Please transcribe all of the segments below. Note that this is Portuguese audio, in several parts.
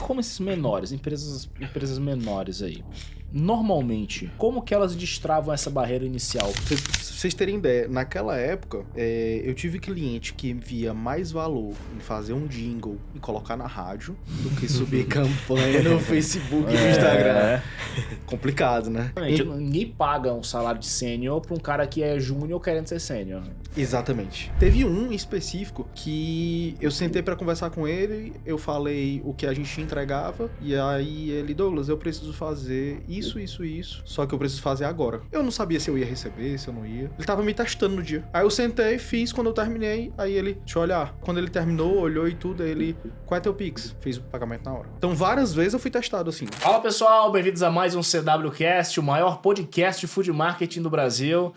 como esses menores, empresas menores aí, normalmente, como que elas destravam essa barreira inicial? Pra vocês terem ideia, naquela época, eu tive cliente que via mais valor em fazer um jingle e colocar na rádio do que subir campanha no Facebook e no Instagram. Complicado, né? Ninguém paga um salário de sênior pra um cara que é júnior querendo ser sênior. Exatamente. Teve um em específico que eu sentei pra conversar com ele, eu falei o que a gente entregava, e aí ele, Douglas, eu preciso fazer isso, só que eu preciso fazer agora. Eu não sabia se eu ia receber, se eu não ia. Ele tava me testando no dia. Aí eu sentei, fiz, quando eu terminei, aí ele, deixa eu olhar. Quando ele terminou, olhou e tudo, aí ele, qual é teu Pix? Fez o pagamento na hora. Então várias vezes eu fui testado assim. Fala pessoal, bem-vindos a mais um CWCast, o maior podcast de food marketing do Brasil.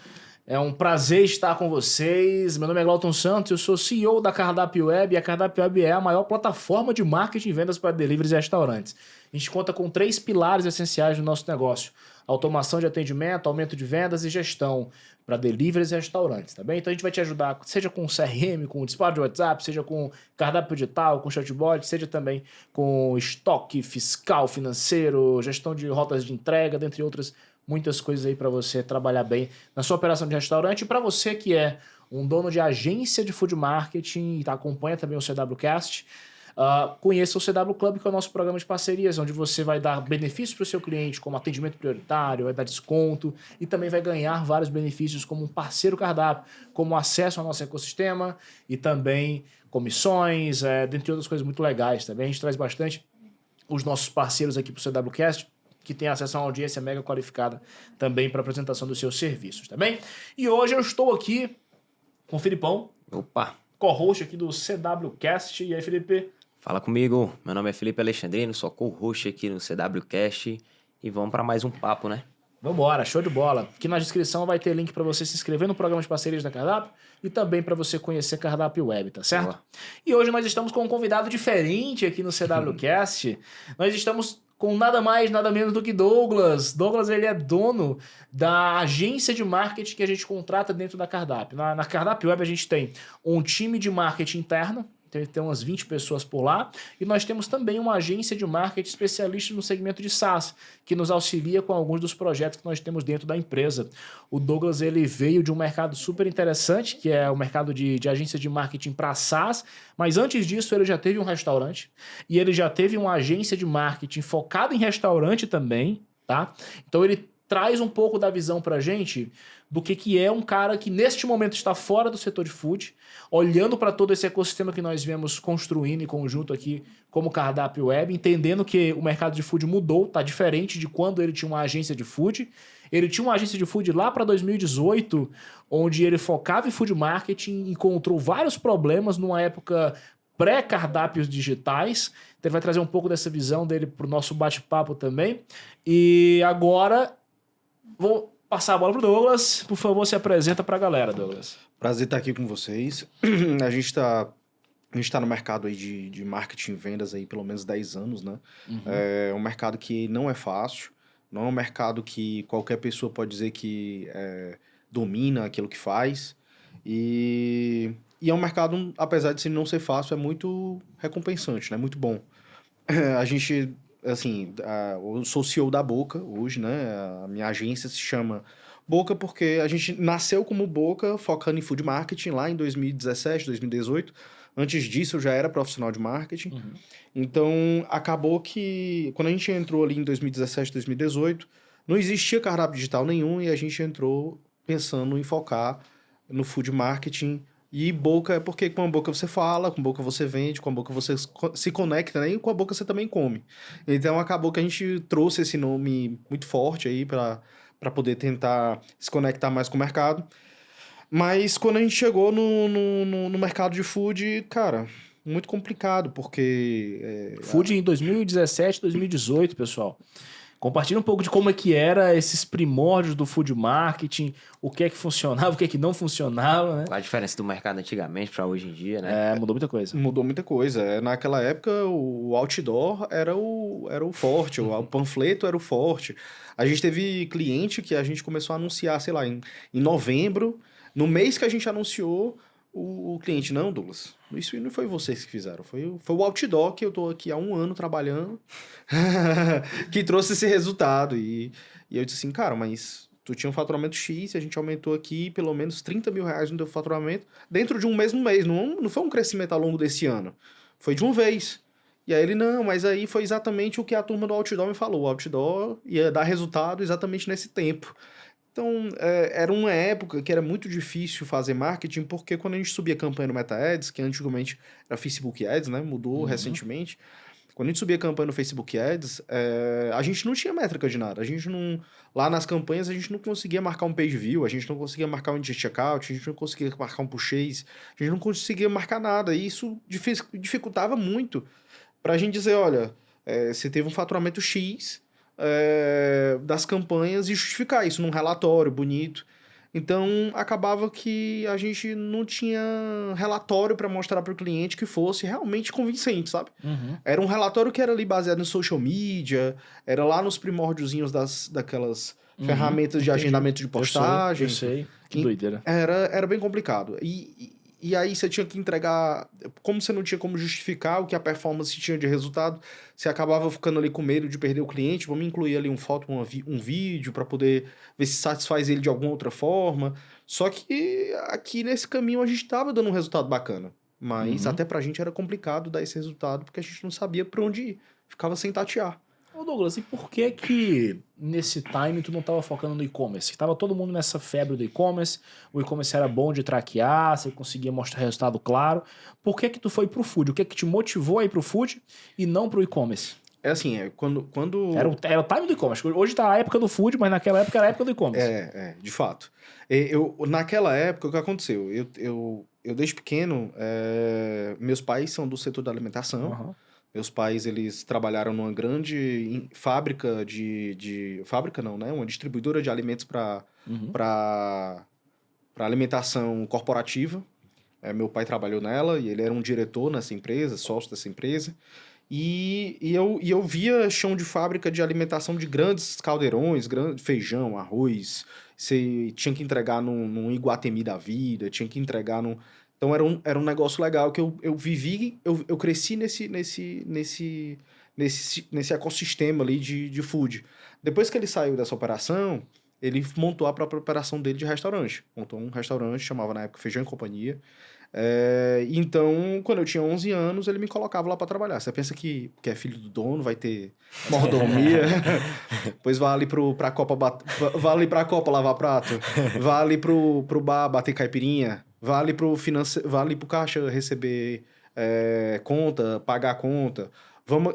É um prazer estar com vocês. Meu nome é Glauton Santos, eu sou CEO da Cardápio Web e a Cardápio Web é a maior plataforma de marketing e vendas para deliveries e restaurantes. A gente conta com 3 pilares essenciais do nosso negócio: automação de atendimento, aumento de vendas e gestão para deliveries e restaurantes, tá bem? Então a gente vai te ajudar, seja com CRM, com disparo de WhatsApp, seja com cardápio digital, com chatbot, seja também com estoque fiscal, financeiro, gestão de rotas de entrega, dentre outras muitas coisas aí para você trabalhar bem na sua operação de restaurante. E para você que é um dono de agência de food marketing e acompanha também o CWCast, conheça o CW Club, que é o nosso programa de parcerias, onde você vai dar benefícios para o seu cliente, como atendimento prioritário, vai dar desconto e também vai ganhar vários benefícios como um parceiro cardápio, como acesso ao nosso ecossistema e também comissões, dentre outras coisas muito legais também. A gente traz bastante os nossos parceiros aqui para o CWCast, que tem acesso a uma audiência mega qualificada também para apresentação dos seus serviços, tá bem? E hoje eu estou aqui com o Filipão, co-host aqui do CWCast. E aí, Felipe? Fala comigo, meu nome é Felipe Alexandrino, sou co-host aqui no CWCast e vamos para mais um papo, né? Vambora, show de bola. Aqui na descrição vai ter link para você se inscrever no programa de parcerias da Cardápio e também para você conhecer Cardápio Web, tá certo? Boa. E hoje nós estamos com um convidado diferente aqui no CWCast. Nós estamos com nada mais, nada menos do que Douglas. Douglas, ele é dono da agência de marketing que a gente contrata dentro da Cardápio. Na Cardápio Web a gente tem um time de marketing interno, tem umas 20 pessoas por lá, e nós temos também uma agência de marketing especialista no segmento de SaaS, que nos auxilia com alguns dos projetos que nós temos dentro da empresa. O Douglas, ele veio de um mercado super interessante, que é o mercado de agência de marketing para SaaS, mas antes disso ele já teve um restaurante, e ele já teve uma agência de marketing focada em restaurante também, tá? Então ele traz um pouco da visão pra gente do que é um cara que neste momento está fora do setor de food, olhando para todo esse ecossistema que nós viemos construindo em conjunto aqui como Cardápio Web, entendendo que o mercado de food mudou, tá diferente de quando ele tinha uma agência de food. Ele tinha uma agência de food lá para 2018, onde ele focava em food marketing, encontrou vários problemas numa época pré-cardápios digitais. Então ele vai trazer um pouco dessa visão dele pro nosso bate-papo também. E agora vou passar a bola pro Douglas. Por favor, se apresenta pra galera, Douglas. Prazer estar aqui com vocês. A gente tá no mercado aí de marketing e vendas aí pelo menos 10 anos, né? Uhum. É um mercado que não é fácil, não é um mercado que qualquer pessoa pode dizer que domina aquilo que faz. E é um mercado, apesar de não ser fácil, é muito recompensante, né? Muito bom. A gente, assim, eu sou CEO da Boca hoje, né? A minha agência se chama Boca porque a gente nasceu como Boca, focando em food marketing lá em 2017, 2018. Antes disso, eu já era profissional de marketing. Uhum. Então, acabou que, quando a gente entrou ali em 2017, 2018, não existia cardápio digital nenhum e a gente entrou pensando em focar no food marketing. E Boca é porque com a boca você fala, com a boca você vende, com a boca você se conecta, né? E com a boca você também come. Então, acabou que a gente trouxe esse nome muito forte aí para poder tentar se conectar mais com o mercado. Mas quando a gente chegou no mercado de food, cara, muito complicado, porque... Food em 2017, 2018, pessoal. Compartilha um pouco de como é que era esses primórdios do food marketing, o que é que funcionava, o que é que não funcionava, né? Qual a diferença do mercado antigamente para hoje em dia, né? Mudou muita coisa. Mudou muita coisa. Naquela época, o outdoor era o forte, o panfleto era o forte. A gente teve cliente que a gente começou a anunciar, sei lá, em novembro. No mês que a gente anunciou, O cliente, não, Douglas, isso não foi vocês que fizeram, foi o outdoor que eu tô aqui há 1 ano trabalhando, que trouxe esse resultado. E eu disse assim, cara, mas tu tinha um faturamento X e a gente aumentou aqui pelo menos 30 mil reais no teu faturamento dentro de um mesmo mês, não foi um crescimento ao longo desse ano, foi de uma vez. E aí ele, não, mas aí foi exatamente o que a turma do outdoor me falou, o outdoor ia dar resultado exatamente nesse tempo. Então, era uma época que era muito difícil fazer marketing, porque quando a gente subia campanha no Meta Ads, que antigamente era Facebook Ads, né? Mudou recentemente. Quando a gente subia campanha no Facebook Ads, a gente não tinha métrica de nada. A gente não... Lá nas campanhas, a gente não conseguia marcar um page view, a gente não conseguia marcar um intent checkout, a gente não conseguia marcar um purchase, a gente não conseguia marcar nada. E isso dificultava muito para a gente dizer, olha, você teve um faturamento X... das campanhas e justificar isso num relatório bonito. Então, acabava que a gente não tinha relatório para mostrar para o cliente que fosse realmente convincente, sabe? Era um relatório que era ali baseado no social media, era lá nos primórdiozinhos daquelas ferramentas de agendamento de postagem. Eu sei. Que doideira. Era bem complicado. E aí você tinha que entregar... Como você não tinha como justificar o que a performance tinha de resultado, você acabava ficando ali com medo de perder o cliente. Vamos incluir ali um foto, um vídeo para poder ver se satisfaz ele de alguma outra forma. Só que aqui nesse caminho a gente estava dando um resultado bacana. Mas até pra gente era complicado dar esse resultado porque a gente não sabia para onde ir. Ficava sem tatear. Ô Douglas, e por que nesse time tu não tava focando no e-commerce? Tava todo mundo nessa febre do e-commerce, o e-commerce era bom de traquear, você conseguia mostrar resultado claro. Por que tu foi pro food? O que te motivou a ir pro food e não pro e-commerce? É assim, quando... Era o time do e-commerce. Hoje tá a época do food, mas naquela época era a época do e-commerce. De fato. Naquela época, o que aconteceu? Eu desde pequeno, meus pais são do setor da alimentação. Meus pais, eles trabalharam numa grande fábrica Fábrica não, né? Uma distribuidora de alimentos para alimentação corporativa. Meu pai trabalhou nela e ele era um diretor nessa empresa, sócio dessa empresa. E eu via chão de fábrica de alimentação de grandes caldeirões, feijão, arroz. Você tinha que entregar num Iguatemi da vida, tinha que entregar num... Então era um negócio legal que eu vivi, eu cresci nesse ecossistema ali de food. Depois que ele saiu dessa operação, ele montou a própria operação dele de restaurante. Montou um restaurante, chamava na época Feijão e Companhia. Então, quando eu tinha 11 anos, ele me colocava lá para trabalhar. Você pensa que é filho do dono, vai ter mordomia? Pois vá ali pra Copa lavar prato, vá ali pro bar bater caipirinha, vá ali pro caixa receber conta, pagar a conta.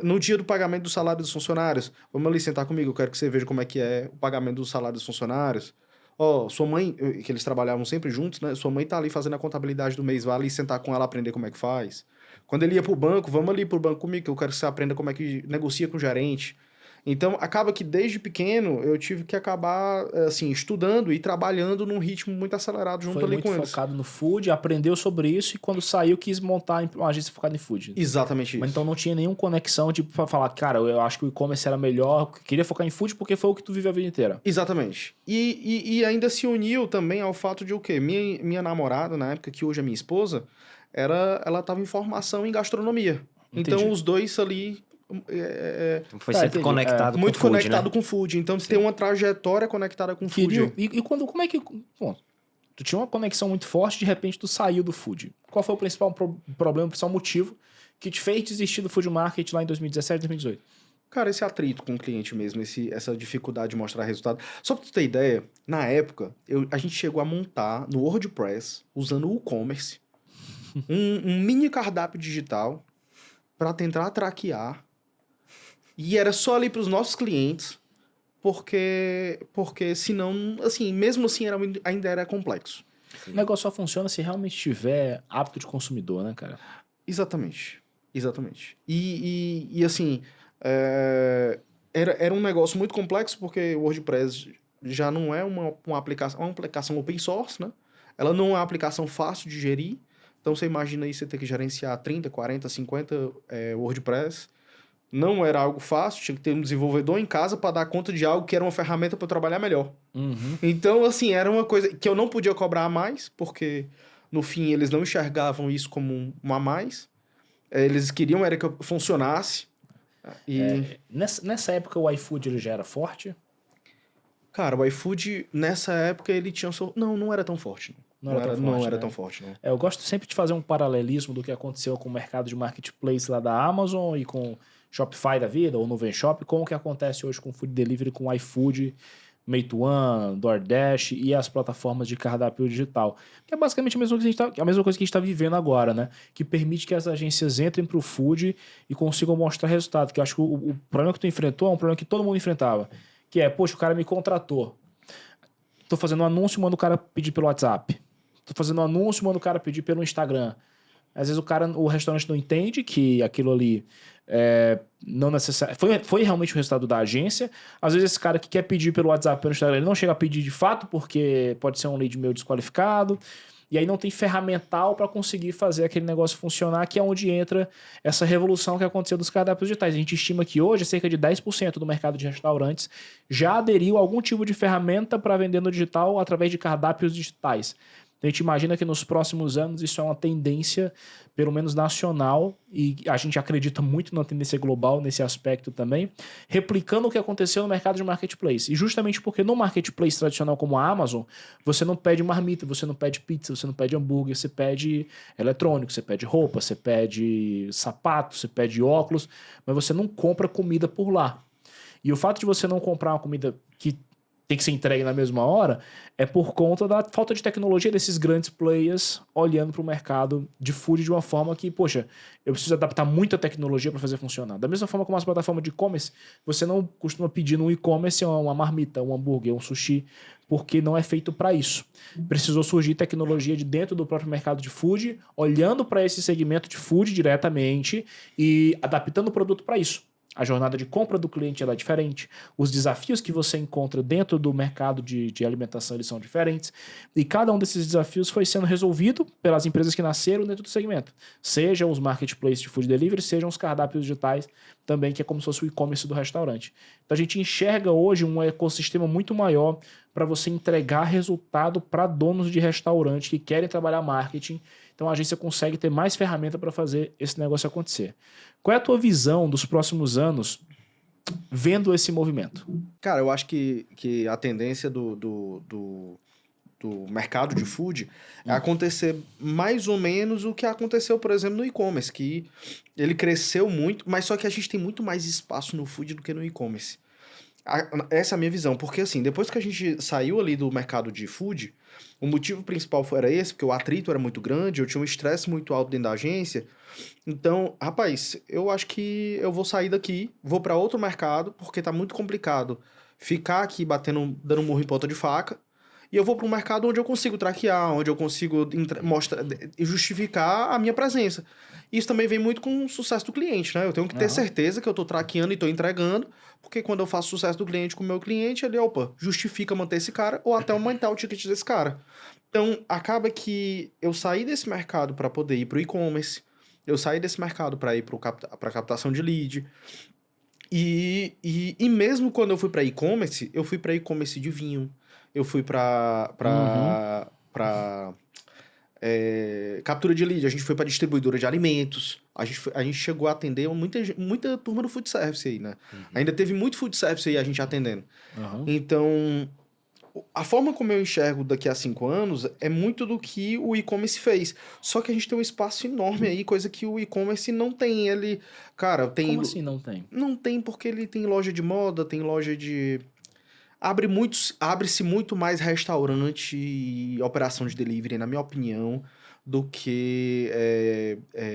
No dia do pagamento do salário dos funcionários, vamos ali sentar comigo, eu quero que você veja como é que é o pagamento do salário dos funcionários. Sua mãe, que eles trabalhavam sempre juntos, né? Sua mãe tá ali fazendo a contabilidade do mês, vai ali sentar com ela, aprender como é que faz. Quando ele ia pro banco, vamos ali pro banco comigo, que eu quero que você aprenda como é que negocia com o gerente. Então, acaba que desde pequeno eu tive que acabar, assim, estudando e trabalhando num ritmo muito acelerado junto ali com eles. Foi muito focado no food, aprendeu sobre isso e quando saiu quis montar uma agência focada em food. Exatamente isso. Mas então não tinha nenhuma conexão pra falar, cara, eu acho que o e-commerce era melhor, queria focar em food porque foi o que tu viveu a vida inteira. Exatamente. E ainda se uniu também ao fato de o quê? Minha namorada, na época, que hoje é minha esposa, ela estava em formação em gastronomia. Entendi. Então, os dois ali... Foi sempre conectado com muito food, conectado né? com food. Então, tem uma trajetória conectada com food. E como é que... Bom, tu tinha uma conexão muito forte, de repente tu saiu do food. Qual foi o principal problema, o principal motivo que te fez desistir do food market lá em 2017, 2018? Cara, esse atrito com o cliente mesmo, essa dificuldade de mostrar resultado. Só pra tu ter ideia, na época, a gente chegou a montar no WordPress, usando o e-commerce, um mini cardápio digital para tentar traquear. E era só ali para os nossos clientes, porque senão, assim, mesmo assim ainda era complexo. O negócio só funciona se realmente tiver hábito de consumidor, né, cara? Exatamente. E assim, era um negócio muito complexo, porque o WordPress já não é uma aplicação open source, né? Ela não é uma aplicação fácil de gerir. Então, você imagina aí você ter que gerenciar 30, 40, 50 WordPress. Não era algo fácil, tinha que ter um desenvolvedor em casa para dar conta de algo que era uma ferramenta para trabalhar melhor. Então, assim, era uma coisa que eu não podia cobrar mais, porque no fim, eles não enxergavam isso como um a mais. Eles queriam era que funcionasse. E... Nessa época, o iFood ele já era forte? Cara, o iFood, nessa época, ele tinha... Não era tão forte. Não era tão forte, não. Eu gosto sempre de fazer um paralelismo do que aconteceu com o mercado de marketplace lá da Amazon e com Shopify da vida, ou Nuvem Shop, como que acontece hoje com o Food Delivery, com o iFood, Meituan, DoorDash e as plataformas de cardápio digital. Que é basicamente a mesma coisa que a gente está vivendo agora, né? Que permite que as agências entrem para o food e consigam mostrar resultado. Que eu acho que o problema que tu enfrentou é um problema que todo mundo enfrentava. Que é, poxa, o cara me contratou. Tô fazendo um anúncio, mando o cara pedir pelo WhatsApp. Tô fazendo um anúncio, mando o cara pedir pelo Instagram. Às vezes o restaurante não entende que aquilo ali não necessariamente foi realmente o resultado da agência. Às vezes esse cara que quer pedir pelo WhatsApp, pelo Instagram, ele não chega a pedir de fato, porque pode ser um lead meio desqualificado. E aí não tem ferramental para conseguir fazer aquele negócio funcionar, que é onde entra essa revolução que aconteceu dos cardápios digitais. A gente estima que hoje cerca de 10% do mercado de restaurantes já aderiu a algum tipo de ferramenta para vender no digital através de cardápios digitais. A gente imagina que nos próximos anos isso é uma tendência, pelo menos nacional, e a gente acredita muito na tendência global nesse aspecto também, replicando o que aconteceu no mercado de marketplace. E justamente porque no marketplace tradicional como a Amazon, você não pede marmita, você não pede pizza, você não pede hambúrguer, você pede eletrônico, você pede roupa, você pede sapato, você pede óculos, mas você não compra comida por lá. E o fato de você não comprar uma comida que tem que ser entregue na mesma hora, é por conta da falta de tecnologia desses grandes players olhando para o mercado de food de uma forma que, poxa, eu preciso adaptar muita tecnologia para fazer funcionar. Da mesma forma como as plataformas de e-commerce, você não costuma pedir no e-commerce uma marmita, um hambúrguer, um sushi, porque não é feito para isso. Precisou surgir tecnologia de dentro do próprio mercado de food, olhando para esse segmento de food diretamente e adaptando o produto para isso. A jornada de compra do cliente ela é diferente. Os desafios que você encontra dentro do mercado de alimentação eles são diferentes. E cada um desses desafios foi sendo resolvido pelas empresas que nasceram dentro do segmento. Sejam os marketplaces de food delivery, sejam os cardápios digitais também, que é como se fosse o e-commerce do restaurante. Então a gente enxerga hoje um ecossistema muito maior para você entregar resultado para donos de restaurante que querem trabalhar marketing. Então a agência consegue ter mais ferramenta para fazer esse negócio acontecer. Qual é a tua visão dos próximos anos vendo esse movimento? Cara, eu acho que a tendência do mercado de food é acontecer mais ou menos o que aconteceu, por exemplo, no e-commerce, que ele cresceu muito, mas só que a gente tem muito mais espaço no food do que no e-commerce. Essa é a minha visão, porque assim, depois que a gente saiu ali do mercado de food, o motivo principal era esse, porque o atrito era muito grande, eu tinha um estresse muito alto dentro da agência. Então, rapaz, eu acho que eu vou sair daqui, vou para outro mercado, porque tá muito complicado ficar aqui dando murro em ponta de faca, e eu vou para um mercado onde eu consigo traquear, onde eu consigo mostrar e justificar a minha presença. Isso também vem muito com o sucesso do cliente, né? Eu tenho que ter certeza que eu tô traqueando e tô entregando, porque quando eu faço sucesso do cliente com o meu cliente, ele, justifica manter esse cara ou até aumentar o ticket desse cara. Então, acaba que eu saí desse mercado para poder ir pro e-commerce, eu saí desse mercado para ir para captação de lead. E mesmo quando eu fui para e-commerce, eu fui para e-commerce de vinho, eu fui para captura de lead, a gente foi para distribuidora de alimentos, a gente chegou a atender muita turma do food service aí, né? Ainda teve muito food service aí a gente atendendo. Então, a forma como eu enxergo daqui a 5 anos é muito do que o e-commerce fez. Só que a gente tem um espaço enorme aí, coisa que o e-commerce não tem. Ele, cara, tem... Como assim não tem? Não tem porque ele tem loja de moda, tem loja de... Abre-se muito mais restaurante e operação de delivery, na minha opinião, do que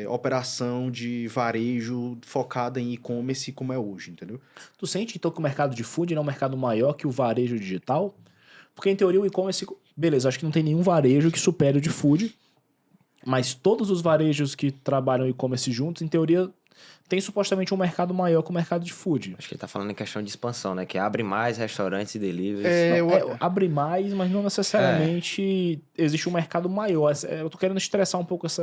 operação de varejo focada em e-commerce como é hoje, entendeu? Tu sente então que o mercado de food não é um mercado maior que o varejo digital? Porque em teoria o e-commerce... Beleza, acho que não tem nenhum varejo que supere o de food, mas todos os varejos que trabalham e-commerce juntos, em teoria... tem supostamente um mercado maior que o mercado de food. Acho que ele tá falando em questão de expansão, né? Que abre mais restaurantes e deliveries. Abre mais, mas não necessariamente existe um mercado maior. Eu tô querendo estressar um pouco esse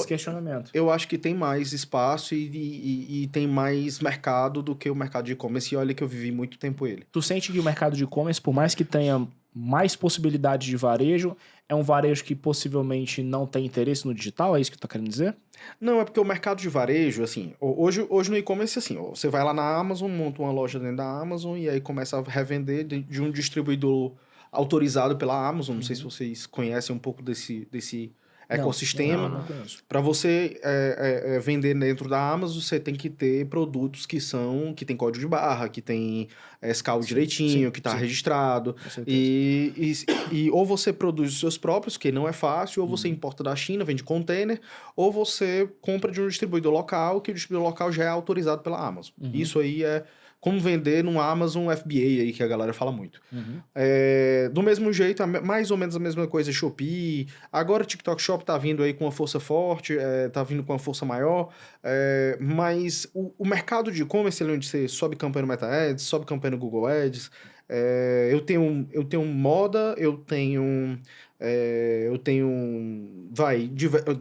questionamento. Eu acho que tem mais espaço e tem mais mercado do que o mercado de e-commerce. E olha que eu vivi muito tempo ele. Tu sente que o mercado de e-commerce, por mais que tenha mais possibilidades de varejo? É um varejo que possivelmente não tem interesse no digital? É isso que tu tá querendo dizer? Não, é porque o mercado de varejo, assim, hoje no e-commerce, assim, ó, você vai lá na Amazon, monta uma loja dentro da Amazon e aí começa a revender de um distribuidor autorizado pela Amazon. Não sei se vocês conhecem um pouco desse ecossistema. Não conheço. Para você vender dentro da Amazon, você tem que ter produtos que tem código de barra, que tem escala direitinho, que está registrado. Com certeza. E ou você produz os seus próprios, que não é fácil, ou você importa da China, vende container, ou você compra de um distribuidor local, que o distribuidor local já é autorizado pela Amazon. Isso aí é como vender no Amazon FBA aí, que a galera fala muito. Do mesmo jeito, mais ou menos a mesma coisa, Shopee. Agora o TikTok Shop tá vindo aí com uma força forte, tá vindo com uma força maior, mas o mercado de e-commerce, onde você sobe campanha no Meta Ads, sobe campanha no Google Ads, eu tenho moda, eu tenho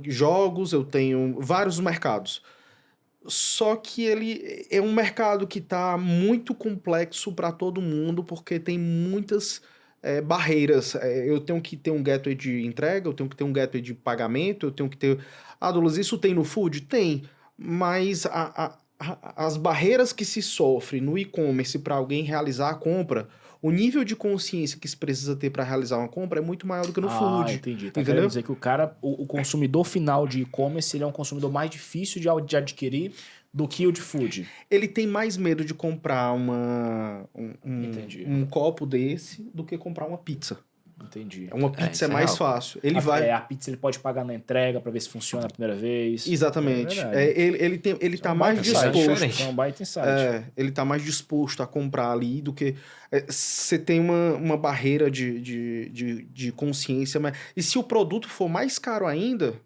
jogos, eu tenho vários mercados. Só que ele é um mercado que está muito complexo para todo mundo, porque tem muitas barreiras. Eu tenho que ter um gateway de entrega, eu tenho que ter um gateway de pagamento, eu tenho que ter... Ah, Douglas, isso tem no food? Tem, mas as barreiras que se sofre no e-commerce para alguém realizar a compra, o nível de consciência que se precisa ter para realizar uma compra é muito maior do que no food. Entendi. Tá querendo dizer que o consumidor final de e-commerce, ele é um consumidor mais difícil de adquirir do que o de food. Ele tem mais medo de comprar um copo desse do que comprar uma pizza. Entendi. Uma pizza é isso é mais real. fácil. A pizza ele pode pagar na entrega para ver se funciona a primeira vez. Exatamente. Ele tá um mais baita insight disposto. diferente. É um baita insight. Ele tá mais disposto a comprar ali do que... Você tem uma barreira de consciência. E se o produto for mais caro ainda...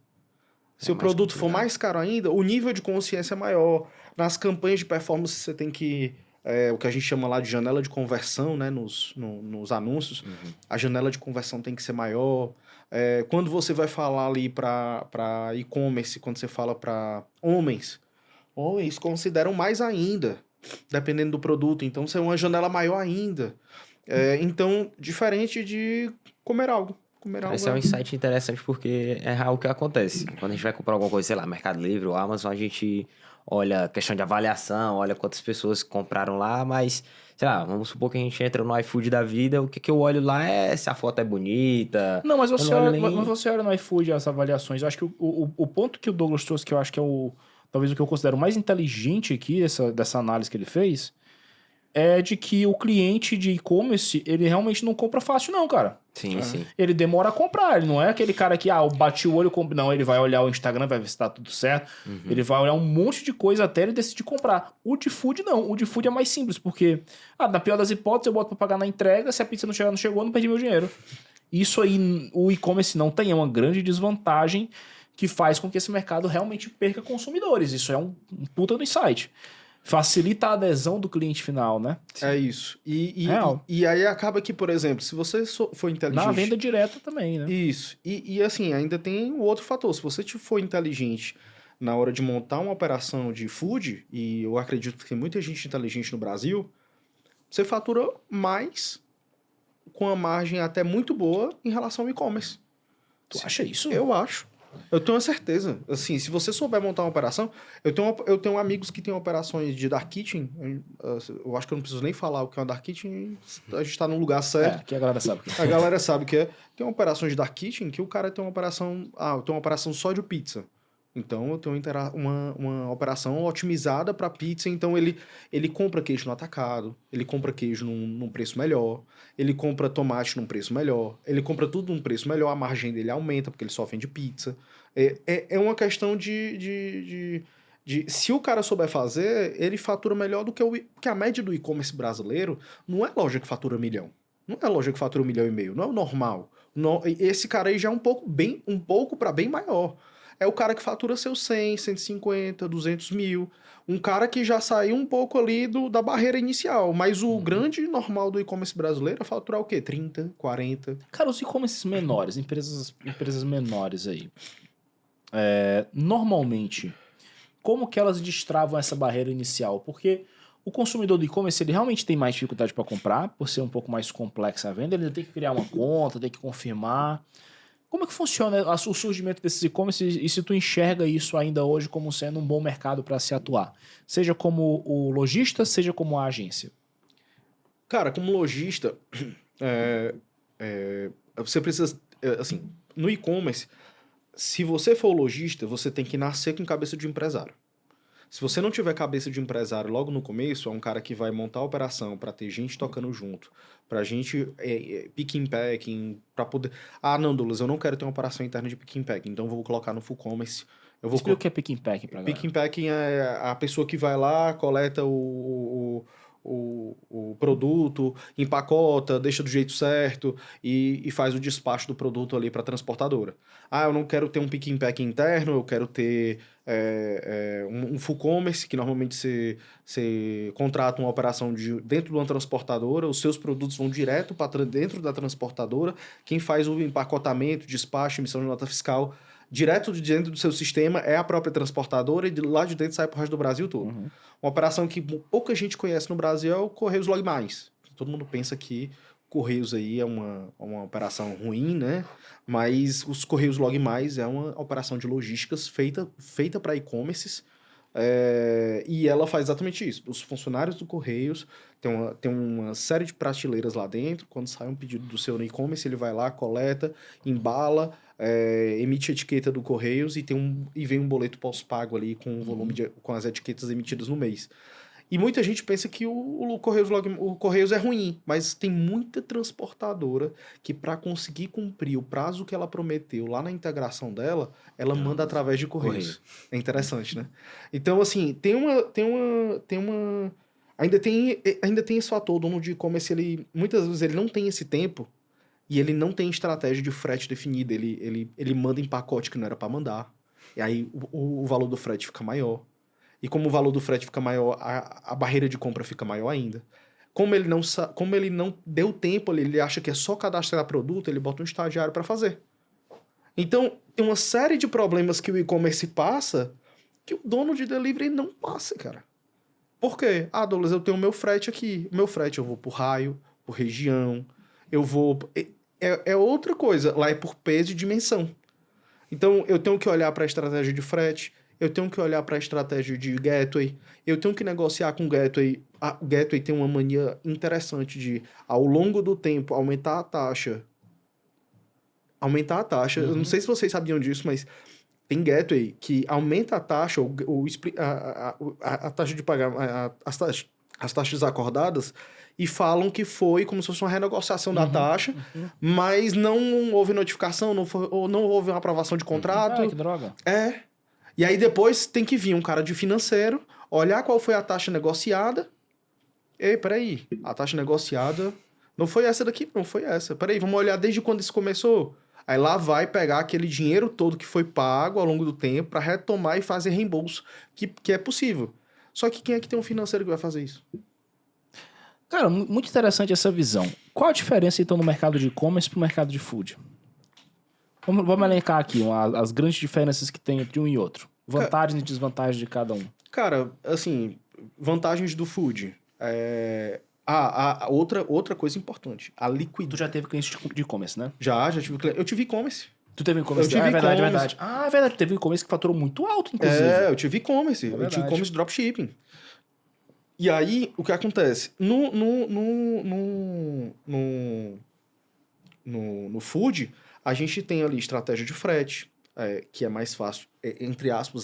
o nível de consciência é maior. Nas campanhas de performance, você tem que... o que a gente chama lá de janela de conversão, né? Nos anúncios. A janela de conversão tem que ser maior. Quando você vai falar ali para e-commerce, quando você fala para homens consideram mais ainda, dependendo do produto. Então, você é uma janela maior ainda. Então, diferente de comer algo. Esse é um insight interessante porque é algo que acontece. Quando a gente vai comprar alguma coisa, sei lá, Mercado Livre ou Amazon, a gente olha questão de avaliação, olha quantas pessoas compraram lá, mas, sei lá, vamos supor que a gente entra no iFood da vida, o que eu olho lá é se a foto é bonita. Não, mas você olha no iFood as avaliações. Eu acho que o ponto que o Douglas trouxe, que eu acho que é talvez o que eu considero mais inteligente aqui dessa análise que ele fez, é de que o cliente de e-commerce, ele realmente não compra fácil não, cara. Sim, sim. Ele demora a comprar, ele não é aquele cara que, eu bati o olho, não, ele vai olhar o Instagram, vai ver se tá tudo certo, ele vai olhar um monte de coisa até ele decidir comprar. O de food não, o de food é mais simples, porque, na pior das hipóteses, eu boto pra pagar na entrega, se a pizza não chegou, eu não perdi meu dinheiro. Isso aí, o e-commerce não tem, é uma grande desvantagem que faz com que esse mercado realmente perca consumidores. Isso é um puta do insight. Facilita a adesão do cliente final, né? É isso. E aí acaba que, por exemplo, se você for inteligente... Na venda direta também, né? Isso. E assim, ainda tem o outro fator. Se você for inteligente na hora de montar uma operação de food, e eu acredito que tem muita gente inteligente no Brasil, você fatura mais com a margem até muito boa em relação ao e-commerce. Tu acha isso? Eu acho. Eu tenho a certeza. Assim, se você souber montar uma operação... Eu tenho amigos que têm operações de Dark Kitchen. Eu acho que eu não preciso nem falar o que é uma Dark Kitchen. A gente está no lugar certo. Que a galera sabe. A galera sabe o que é. Tem operações de Dark Kitchen que o cara tem uma operação... eu tenho uma operação só de pizza. Então, eu tenho uma operação otimizada para pizza. Então, ele compra queijo no atacado, ele compra queijo num preço melhor, ele compra tomate num preço melhor, ele compra tudo num preço melhor, a margem dele aumenta, porque ele só vende pizza. É uma questão de se o cara souber fazer, ele fatura melhor do que porque a média do e-commerce brasileiro não é loja que fatura 1 milhão. Não é loja que fatura 1,5 milhão, não é o normal. Esse cara aí já é um pouco para bem maior. É o cara que fatura seus 100, 150, 200 mil. Um cara que já saiu um pouco ali da barreira inicial. Mas o grande normal do e-commerce brasileiro é faturar o quê? 30, 40. Cara, os e-commerces menores, empresas menores aí, normalmente, como que elas destravam essa barreira inicial? Porque o consumidor do e-commerce, ele realmente tem mais dificuldade para comprar, por ser um pouco mais complexa a venda, ele tem que criar uma conta, tem que confirmar. Como é que funciona o surgimento desses e-commerce e se tu enxerga isso ainda hoje como sendo um bom mercado para se atuar? Seja como o lojista, seja como a agência. Cara, como lojista, você precisa, assim, no e-commerce, se você for lojista, você tem que nascer com cabeça de empresário. Se você não tiver cabeça de empresário logo no começo, é um cara que vai montar a operação para ter gente tocando junto, pra gente pick and packing, para poder... Ah, não, Douglas, eu não quero ter uma operação interna de pick and packing, então eu vou colocar no full commerce. Explica o que é pick and packing pra galera. Pick and packing é a pessoa que vai lá, coleta o produto, empacota, deixa do jeito certo e faz o despacho do produto ali para a transportadora. Ah, eu não quero ter um pick and pack interno, eu quero ter um full commerce, que normalmente você contrata uma operação dentro de uma transportadora, os seus produtos vão direto para dentro da transportadora, quem faz o empacotamento, despacho, emissão de nota fiscal, direto de dentro do seu sistema é a própria transportadora e de lá de dentro sai para o resto do Brasil todo. Uhum. Uma operação que pouca gente conhece no Brasil é o Correios Log Mais. Todo mundo pensa que Correios aí é uma operação ruim, né? Mas os Correios Log Mais é uma operação de logísticas feita para e-commerces e ela faz exatamente isso. Os funcionários do Correios tem uma série de prateleiras lá dentro. Quando sai um pedido do seu no e-commerce, ele vai lá, coleta, embala, emite a etiqueta do Correios e vem um boleto pós-pago ali com o volume com as etiquetas emitidas no mês. E muita gente pensa que o Correios é ruim, mas tem muita transportadora que para conseguir cumprir o prazo que ela prometeu lá na integração dela, ela manda através de Correios. É interessante, né? Então, assim, ainda tem esse fator, o dono de e-commerce, muitas vezes ele não tem esse tempo e ele não tem estratégia de frete definida, ele manda em pacote que não era para mandar, e aí o valor do frete fica maior. E como o valor do frete fica maior, a barreira de compra fica maior ainda. Como ele não deu tempo, ele acha que é só cadastrar produto, ele bota um estagiário para fazer. Então, tem uma série de problemas que o e-commerce passa que o dono de delivery não passa, cara. Por quê? Ah, Douglas, eu tenho o meu frete aqui. O meu frete eu vou por raio, por região, eu vou... É outra coisa. Lá é por peso e dimensão. Então, eu tenho que olhar para a estratégia de frete, eu tenho que olhar para a estratégia de gateway, eu tenho que negociar com o gateway. O gateway tem uma mania interessante de, ao longo do tempo, aumentar a taxa. Eu não sei se vocês sabiam disso, mas tem gateway que aumenta a taxa, a taxa de pagar, as taxas acordadas, e falam que foi como se fosse uma renegociação da taxa, mas não houve notificação, ou não houve uma aprovação de contrato. Ah, que droga. E aí depois tem que vir um cara de financeiro, olhar qual foi a taxa negociada. Ei, peraí, a taxa negociada não foi essa daqui, não foi essa. Peraí, vamos olhar desde quando isso começou. Aí lá vai pegar aquele dinheiro todo que foi pago ao longo do tempo para retomar e fazer reembolso, que é possível. Só que quem é que tem um financeiro que vai fazer isso? Cara, muito interessante essa visão. Qual a diferença, então, no mercado de e-commerce para o mercado de food? Vamos elencar aqui as grandes diferenças que tem entre um e outro. Vantagens e desvantagens de cada um. Cara, assim, vantagens do food. Outra coisa importante, a liquidez. Tu já teve cliente de e-commerce, né? Já tive cliente. Eu tive e-commerce. Tu teve e-commerce? Eu tive verdade, e-commerce. verdade. Ah, é verdade. Tu teve e-commerce que faturou muito alto, inclusive. Eu tive e-commerce. Eu tive e-commerce dropshipping. E aí, o que acontece? No food, a gente tem ali estratégia de frete, que é mais fácil, entre aspas,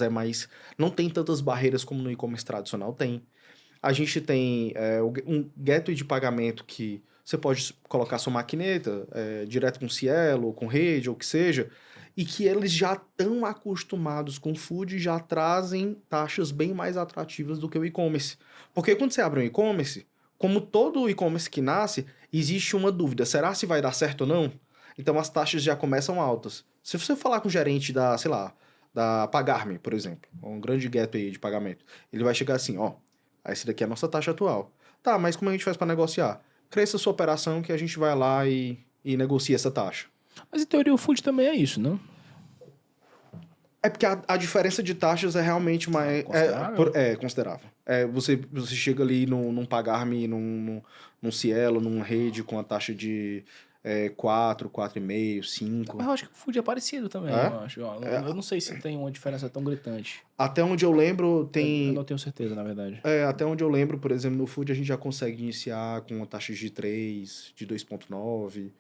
não tem tantas barreiras como no e-commerce tradicional tem. A gente tem um gateway de pagamento que você pode colocar sua maquineta direto com Cielo, com rede, ou o que seja, e que eles já estão acostumados com o food e já trazem taxas bem mais atrativas do que o e-commerce. Porque quando você abre um e-commerce, como todo e-commerce que nasce, existe uma dúvida, será se vai dar certo ou não? Então as taxas já começam altas. Se você falar com o gerente da, sei lá, da Pagar.me, por exemplo, um grande gateway de pagamento, ele vai chegar assim, essa daqui é a nossa taxa atual. Tá, mas como a gente faz para negociar? Cresça a sua operação que a gente vai lá e negocia essa taxa. Mas em teoria o food também é isso, não? É porque a diferença de taxas é realmente mais... Considerável? Considerável. Você chega ali num Pagar.me, num Cielo, num Rede com a taxa de 4, 4,5, 5. Mas eu acho que o food é parecido também, É? eu acho. Eu não sei se tem uma diferença tão gritante. Até onde eu lembro, Eu tem. não tenho certeza, na verdade. Até onde eu lembro, por exemplo, no Food a gente já consegue iniciar com taxas de 3, de 2,9.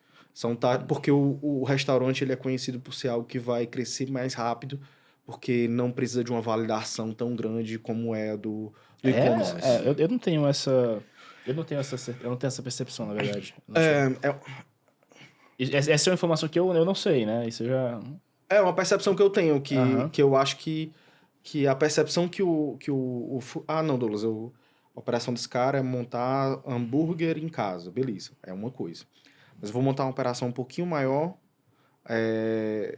Porque o restaurante ele é conhecido por ser algo que vai crescer mais rápido, porque não precisa de uma validação tão grande como é do e-commerce. Eu não tenho essa. Eu não tenho essa percepção, na verdade. Eu não sei. Essa é uma informação que eu não sei, né? Isso já. É uma percepção que eu tenho, que Aham. eu acho que a percepção que Ah, não, Douglas, a operação desse cara é montar hambúrguer em casa, beleza, é uma coisa. Mas eu vou montar uma operação um pouquinho maior,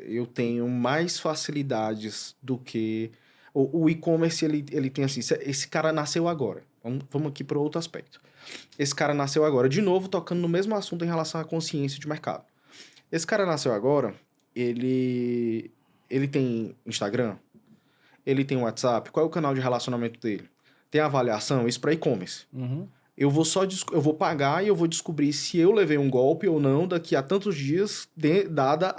eu tenho mais facilidades do que... O e-commerce, ele tem assim, esse cara nasceu agora. Vamos aqui para outro aspecto. Esse cara nasceu agora, de novo, tocando no mesmo assunto em relação à consciência de mercado. Esse cara nasceu agora, ele tem Instagram, ele tem WhatsApp, qual é o canal de relacionamento dele? Tem avaliação, isso para e-commerce. Uhum. Eu vou pagar e eu vou descobrir se eu levei um golpe ou não daqui a tantos dias, dada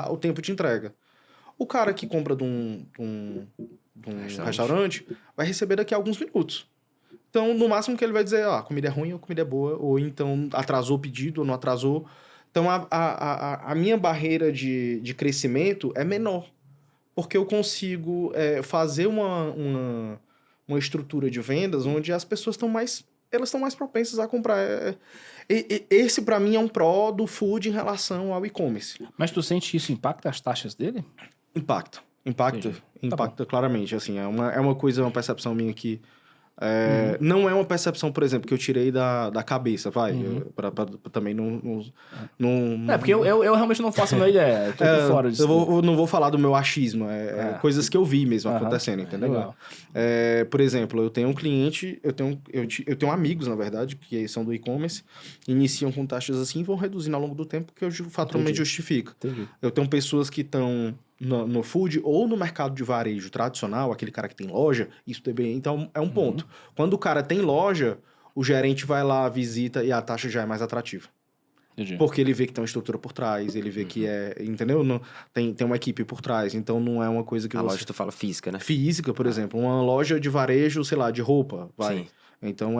o tempo de entrega. O cara que compra de um restaurante vai receber daqui a alguns minutos. Então, no máximo que ele vai dizer, a comida é ruim ou a comida é boa, ou então atrasou o pedido ou não atrasou. Então, a minha barreira de crescimento é menor, porque eu consigo fazer uma estrutura de vendas onde as pessoas elas estão mais propensas a comprar. Esse, para mim, é um pró do food em relação ao e-commerce. Mas tu sente que isso impacta as taxas dele? Impacta Entendi. claramente. Assim, é uma coisa, uma percepção minha que... Não é uma percepção, por exemplo, que eu tirei da cabeça, pra também não... Porque eu realmente não faço a menor ideia. Eu tô por fora disso. Eu não vou falar do meu achismo, coisas que eu vi mesmo acontecendo, entendeu? Legal. Por exemplo, eu tenho um cliente, eu tenho amigos, na verdade, que são do e-commerce, iniciam com taxas assim e vão reduzindo ao longo do tempo, porque o fatoramente justifica. Entendi. Eu tenho pessoas que estão no food ou no mercado de varejo tradicional, aquele cara que tem loja, isso também, então é um ponto. Quando o cara tem loja, o gerente vai lá, visita e a taxa já é mais atrativa. Entendi. Porque ele vê que tem uma estrutura por trás, ele vê que entendeu? Não, tem uma equipe por trás, então não é uma coisa que A loja tu fala física, né? Física, por exemplo, uma loja de varejo, sei lá, de roupa, vai. Sim. Então,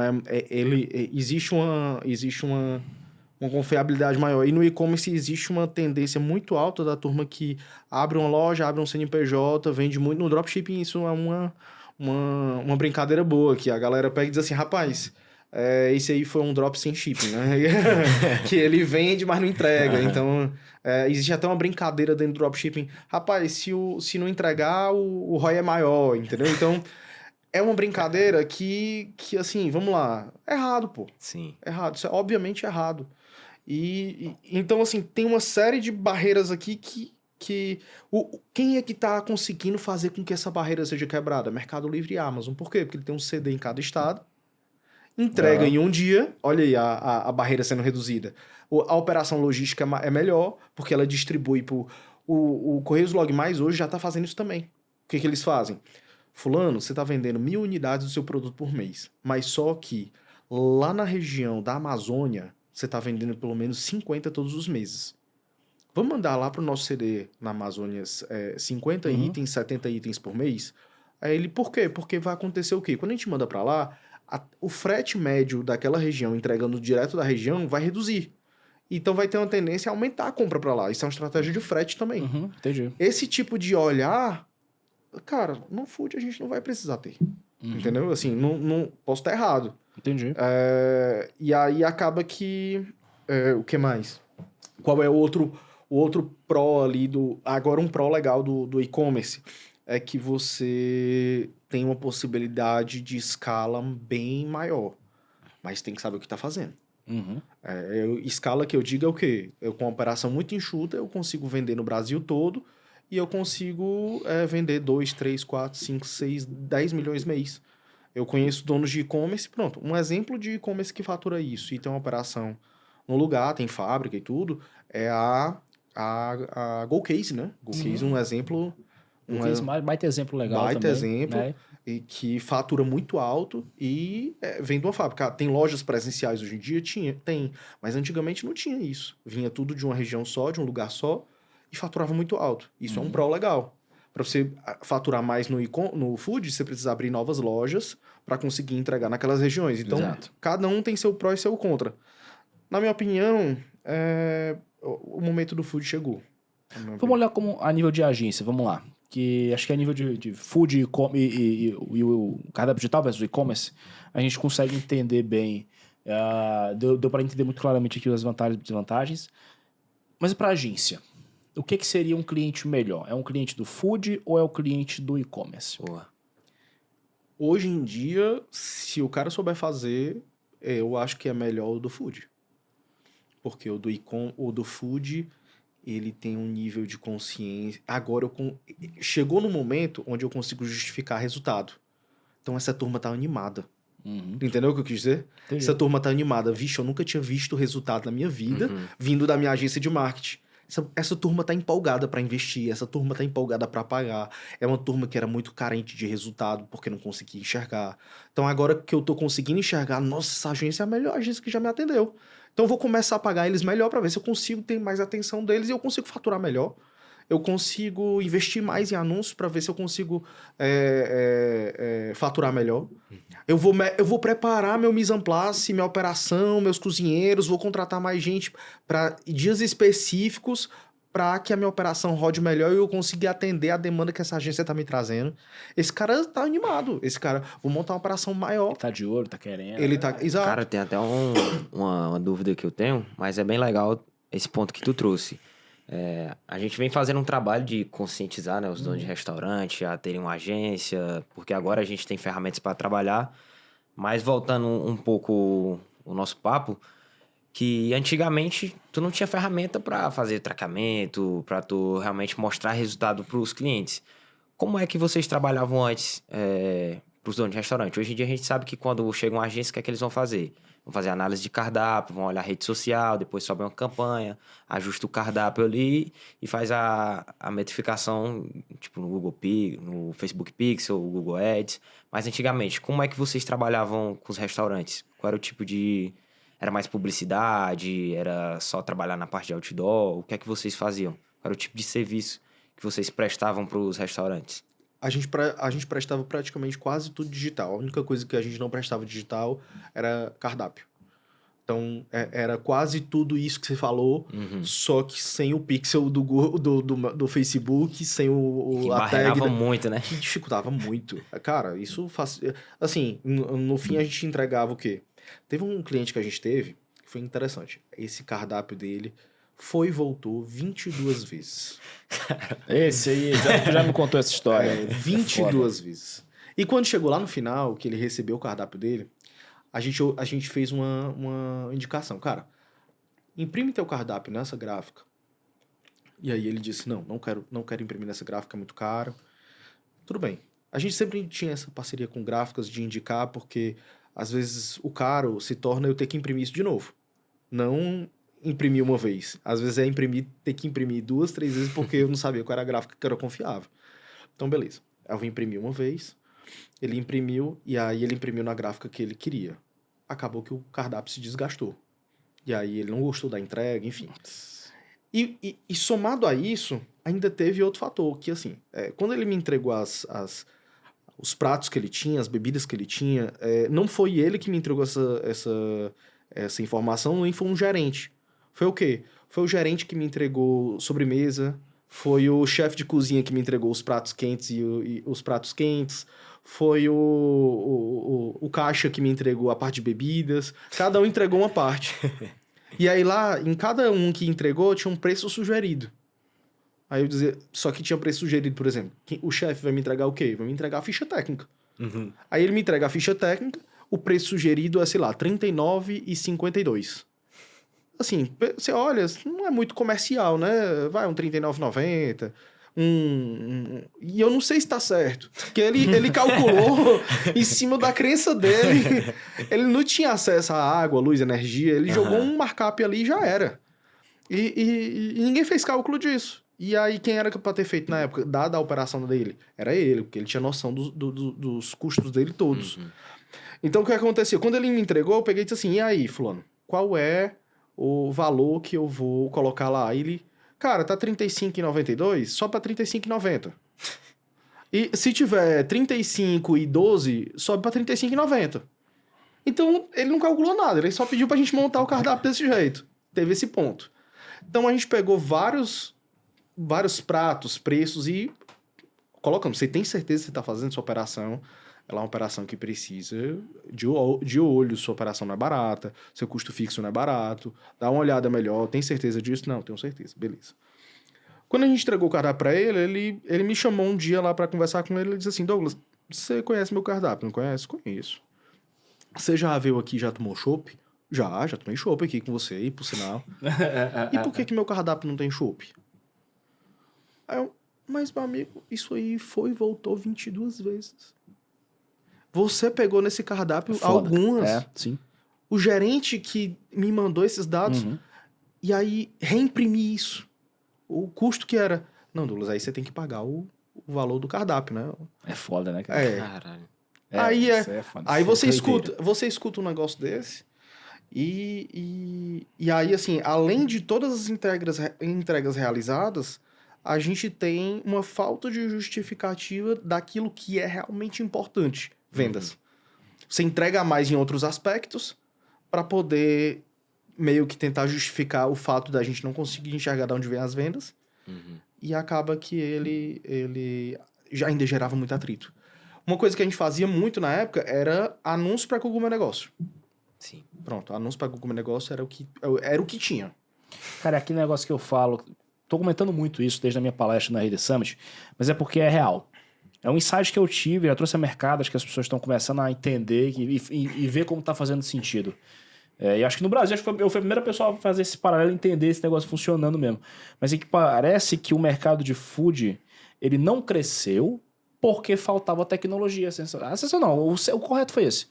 existe uma confiabilidade maior. E no e-commerce existe uma tendência muito alta da turma que abre uma loja, abre um CNPJ, vende muito. No dropshipping isso é uma brincadeira boa, que a galera pega e diz assim, rapaz, esse aí foi um drop sem shipping, né? Que ele vende, mas não entrega. Então, existe até uma brincadeira dentro do dropshipping. Rapaz, se não entregar, o ROI é maior, entendeu? Então, é uma brincadeira que assim, vamos lá, é errado, pô. Sim. Errado, isso é obviamente errado. Então, assim, tem uma série de barreiras aqui quem é que tá conseguindo fazer com que essa barreira seja quebrada? Mercado Livre e Amazon. Por quê? Porque ele tem um CD em cada estado, entrega em um dia, olha aí a barreira sendo reduzida. A operação logística é melhor, porque ela distribui por... O Correios Log Mais hoje já tá fazendo isso também. O que eles fazem? Fulano, você tá vendendo 1.000 unidades do seu produto por mês, mas só que lá na região da Amazônia, você tá vendendo pelo menos 50 todos os meses. Vamos mandar lá pro nosso CD na Amazônia 50 itens, 70 itens por mês? Aí ele, por quê? Porque vai acontecer o quê? Quando a gente manda para lá, o frete médio daquela região, entregando direto da região, vai reduzir. Então vai ter uma tendência a aumentar a compra para lá. Isso é uma estratégia de frete também. Entendi. Esse tipo de olhar, cara, no food a gente não vai precisar ter. Entendeu? Assim, não posso estar errado. Entendi. E aí acaba que... o que mais? Qual é o outro pró ali agora um pró legal do e-commerce é que você tem uma possibilidade de escala bem maior, mas tem que saber o que está fazendo. Escala que eu digo é o quê? Eu com uma operação muito enxuta, eu consigo vender no Brasil todo e eu consigo vender 2, 3, 4, 5, 6, 10 milhões mês. Eu conheço donos de e-commerce, pronto, um exemplo de e-commerce que fatura isso e tem uma operação no lugar, tem fábrica e tudo, é a GoCase, né? GoCase é um exemplo... Baita exemplo legal baita também. exemplo. Né? e que fatura muito alto e vem de uma fábrica. Tem lojas presenciais hoje em dia? Tem. Mas antigamente não tinha isso. Vinha tudo de uma região só, de um lugar só, e faturava muito alto. Isso é um pró legal. Para você faturar mais no food, você precisa abrir novas lojas para conseguir entregar naquelas regiões. Então, cada um tem seu pró e seu contra. Na minha opinião, o momento do food chegou. Vamos olhar como a nível de agência, vamos lá. Que acho que a nível de food e o cardápio digital versus o e-commerce, a gente consegue entender bem. Deu para entender muito claramente aqui as vantagens e desvantagens. Mas para a agência, o que seria um cliente melhor? É um cliente do food ou é o cliente do e-commerce? Hoje em dia, se o cara souber fazer, eu acho que é melhor o do food. Porque o do food, ele tem um nível de consciência. Agora, chegou no momento onde eu consigo justificar resultado. Então, essa turma tá animada. Entendeu o que eu quis dizer? Entendi. Essa turma tá animada. Vixe, eu nunca tinha visto resultado na minha vida vindo da minha agência de marketing. Essa turma tá empolgada para investir, essa turma tá empolgada para pagar. É uma turma que era muito carente de resultado porque não conseguia enxergar. Então, agora que eu tô conseguindo enxergar, nossa, essa agência é a melhor agência que já me atendeu. Então, eu vou começar a pagar eles melhor para ver se eu consigo ter mais atenção deles e eu consigo faturar melhor. Eu consigo investir mais em anúncios para ver se eu consigo faturar melhor. Eu vou preparar meu mise en place, minha operação, meus cozinheiros, vou contratar mais gente para dias específicos para que a minha operação rode melhor e eu consiga atender a demanda que essa agência está me trazendo. Esse cara tá animado. Esse cara, vou montar uma operação maior. Ele tá de olho, tá querendo. Ele tá, exato. Cara, tem até uma dúvida que eu tenho, mas é bem legal esse ponto que tu trouxe. A gente vem fazendo um trabalho de conscientizar, né, os donos de restaurante a terem uma agência, porque agora a gente tem ferramentas para trabalhar. Mas voltando um pouco o nosso papo, que antigamente tu não tinha ferramenta para fazer tratamento, para tu realmente mostrar resultado para os clientes. Como é que vocês trabalhavam antes para os donos de restaurante? Hoje em dia a gente sabe que quando chega uma agência, o que é que eles vão fazer? Vão fazer análise de cardápio, vão olhar a rede social, depois sobe uma campanha, ajusta o cardápio ali e faz a metrificação, tipo no Google Pixel, no Facebook Pixel, Google Ads. Mas antigamente, como é que vocês trabalhavam com os restaurantes? Qual era o tipo de... Era mais publicidade? Era só trabalhar na parte de outdoor? O que é que vocês faziam? Qual era o tipo de serviço que vocês prestavam para os restaurantes? A gente prestava praticamente quase tudo digital. A única coisa que a gente não prestava digital era cardápio. Então, era quase tudo isso que você falou, só que sem o pixel do Facebook, sem que a tag. muito, né? Que dificultava muito. Cara, isso faz... Assim, no fim a gente entregava o quê? Teve um cliente que a gente teve, que foi interessante. Esse cardápio dele foi e voltou 22 vezes. Esse aí, já me contou essa história. 22 vezes. E quando chegou lá no final, que ele recebeu o cardápio dele, a gente fez uma indicação. Cara, imprime teu cardápio nessa gráfica. E aí ele disse, não quero imprimir nessa gráfica, é muito caro. Tudo bem. A gente sempre tinha essa parceria com gráficas de indicar, porque às vezes o caro se torna eu ter que imprimir isso de novo. Não imprimir uma vez. Às vezes ter que imprimir 2, 3 vezes, porque eu não sabia qual era a gráfica que era confiável. Então, beleza. Eu vou imprimir uma vez, ele imprimiu, e aí ele imprimiu na gráfica que ele queria. Acabou que o cardápio se desgastou. E aí ele não gostou da entrega, enfim. E somado a isso, ainda teve outro fator, que assim, quando ele me entregou os pratos que ele tinha, as bebidas que ele tinha, não foi ele que me entregou essa informação, nem foi um gerente. Foi o quê? Foi o gerente que me entregou sobremesa, foi o chefe de cozinha que me entregou os pratos quentes e os pratos quentes, foi o caixa que me entregou a parte de bebidas, cada um entregou uma parte. E aí lá, em cada um que entregou, tinha um preço sugerido. Aí eu dizia, só que tinha preço sugerido, por exemplo, o chefe vai me entregar o quê? Vai me entregar a ficha técnica. Aí ele me entrega a ficha técnica, o preço sugerido é, sei lá, R$ 39,52. Assim, você olha, não é muito comercial, né? Vai, um R$ 39,90. E eu não sei se tá certo. Porque ele calculou em cima da crença dele. Ele não tinha acesso à água, luz, energia. Ele jogou um markup ali e já era. E ninguém fez cálculo disso. E aí, quem era pra ter feito na época, dada a operação dele? Era ele, porque ele tinha noção dos custos dele todos. Então, o que acontecia? Quando ele me entregou, eu peguei e disse assim, e aí, fulano, qual é o valor que eu vou colocar lá? Aí ele, cara, tá R$35,92, só pra R$35,90. E se tiver 35,12, sobe pra R$35,90. Então, ele não calculou nada, ele só pediu pra gente montar o cardápio desse jeito. Teve esse ponto. Então, a gente pegou vários pratos, preços e colocamos. Você tem certeza que você tá fazendo sua operação? Ela é uma operação que precisa de olho, sua operação não é barata, seu custo fixo não é barato, dá uma olhada melhor, tem certeza disso? Não, tenho certeza, beleza. Quando a gente entregou o cardápio pra ele me chamou um dia lá pra conversar com ele, ele disse assim, Douglas, você conhece meu cardápio, não conhece? Conheço. Você já veio aqui, já tomou chopp? Já tomei chopp aqui com você, e por sinal. E por que meu cardápio não tem chopp? Aí eu, mas meu amigo, isso aí foi e voltou 22 vezes. Você pegou nesse cardápio algumas. Sim. O gerente que me mandou esses dados, e aí reimprimi isso. O custo que era... Não, Douglas, aí você tem que pagar o valor do cardápio, né? É foda, né, cara? Caralho. Aí você escuta um negócio desse, e aí, assim, além de todas as entregas realizadas, a gente tem uma falta de justificativa daquilo que é realmente importante. Vendas. Você entrega mais em outros aspectos para poder meio que tentar justificar o fato da gente não conseguir enxergar de onde vem as vendas. E acaba que ele já ainda gerava muito atrito. Uma coisa que a gente fazia muito na época era anúncio para Google Meu Negócio. Sim. Pronto, anúncio para Google Meu Negócio era o que tinha. Cara, aquele negócio que eu falo, tô comentando muito isso desde a minha palestra na Rede Summit, mas é porque é real. É um insight que eu tive, eu trouxe a mercado, acho que as pessoas estão começando a entender e ver como tá fazendo sentido. E acho que no Brasil, eu fui a primeira pessoa a fazer esse paralelo, entender esse negócio funcionando mesmo. Mas é que parece que o mercado de food, ele não cresceu porque faltava tecnologia. Sensacional, o correto foi esse.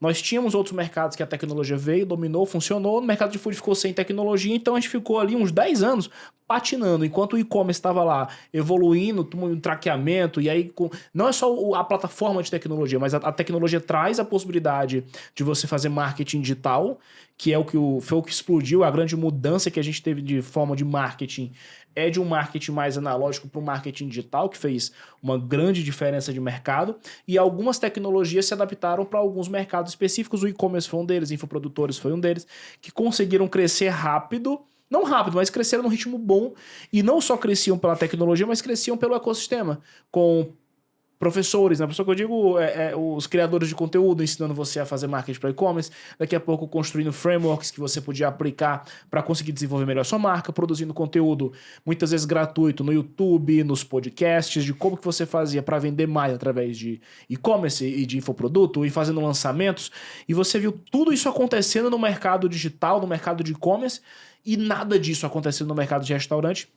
Nós tínhamos outros mercados que a tecnologia veio, dominou, funcionou. No mercado de food ficou sem tecnologia, então a gente ficou ali uns 10 anos patinando. Enquanto o e-commerce estava lá evoluindo, um traqueamento, e aí não é só a plataforma de tecnologia, mas a tecnologia traz a possibilidade de você fazer marketing digital, que é foi o que explodiu, a grande mudança que a gente teve de forma de marketing é de um marketing mais analógico para um marketing digital, que fez uma grande diferença de mercado, e algumas tecnologias se adaptaram para alguns mercados específicos. O e-commerce foi um deles, infoprodutores foi um deles, que conseguiram crescer rápido, não rápido, mas cresceram num ritmo bom, e não só cresciam pela tecnologia, mas cresciam pelo ecossistema, com professores, né? Pessoa que eu digo os criadores de conteúdo ensinando você a fazer marketing para e-commerce, daqui a pouco construindo frameworks que você podia aplicar para conseguir desenvolver melhor sua marca, produzindo conteúdo muitas vezes gratuito no YouTube, nos podcasts, de como que você fazia para vender mais através de e-commerce e de infoproduto e fazendo lançamentos, e você viu tudo isso acontecendo no mercado digital, no mercado de e-commerce, e nada disso acontecendo no mercado de restaurante,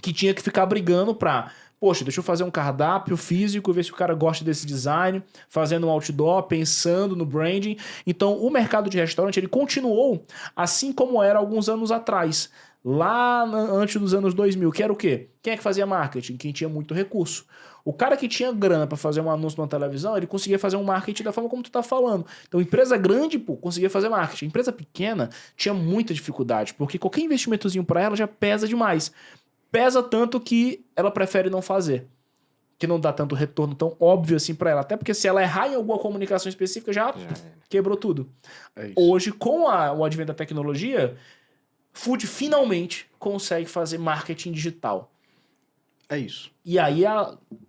que tinha que ficar brigando para... Poxa, deixa eu fazer um cardápio físico, ver se o cara gosta desse design, fazendo um outdoor, pensando no branding. Então, o mercado de restaurante, ele continuou assim como era alguns anos atrás, lá antes dos anos 2000, que era o quê? Quem é que fazia marketing? Quem tinha muito recurso. O cara que tinha grana para fazer um anúncio na televisão, ele conseguia fazer um marketing da forma como tu tá falando. Então, empresa grande, pô, conseguia fazer marketing. Empresa pequena tinha muita dificuldade, porque qualquer investimentozinho para ela já pesa demais. Pesa tanto que ela prefere não fazer. Que não dá tanto retorno tão óbvio assim pra ela. Até porque se ela errar em alguma comunicação específica, já quebrou tudo. Hoje, com o advento da tecnologia, food finalmente consegue fazer marketing digital. É isso. E aí é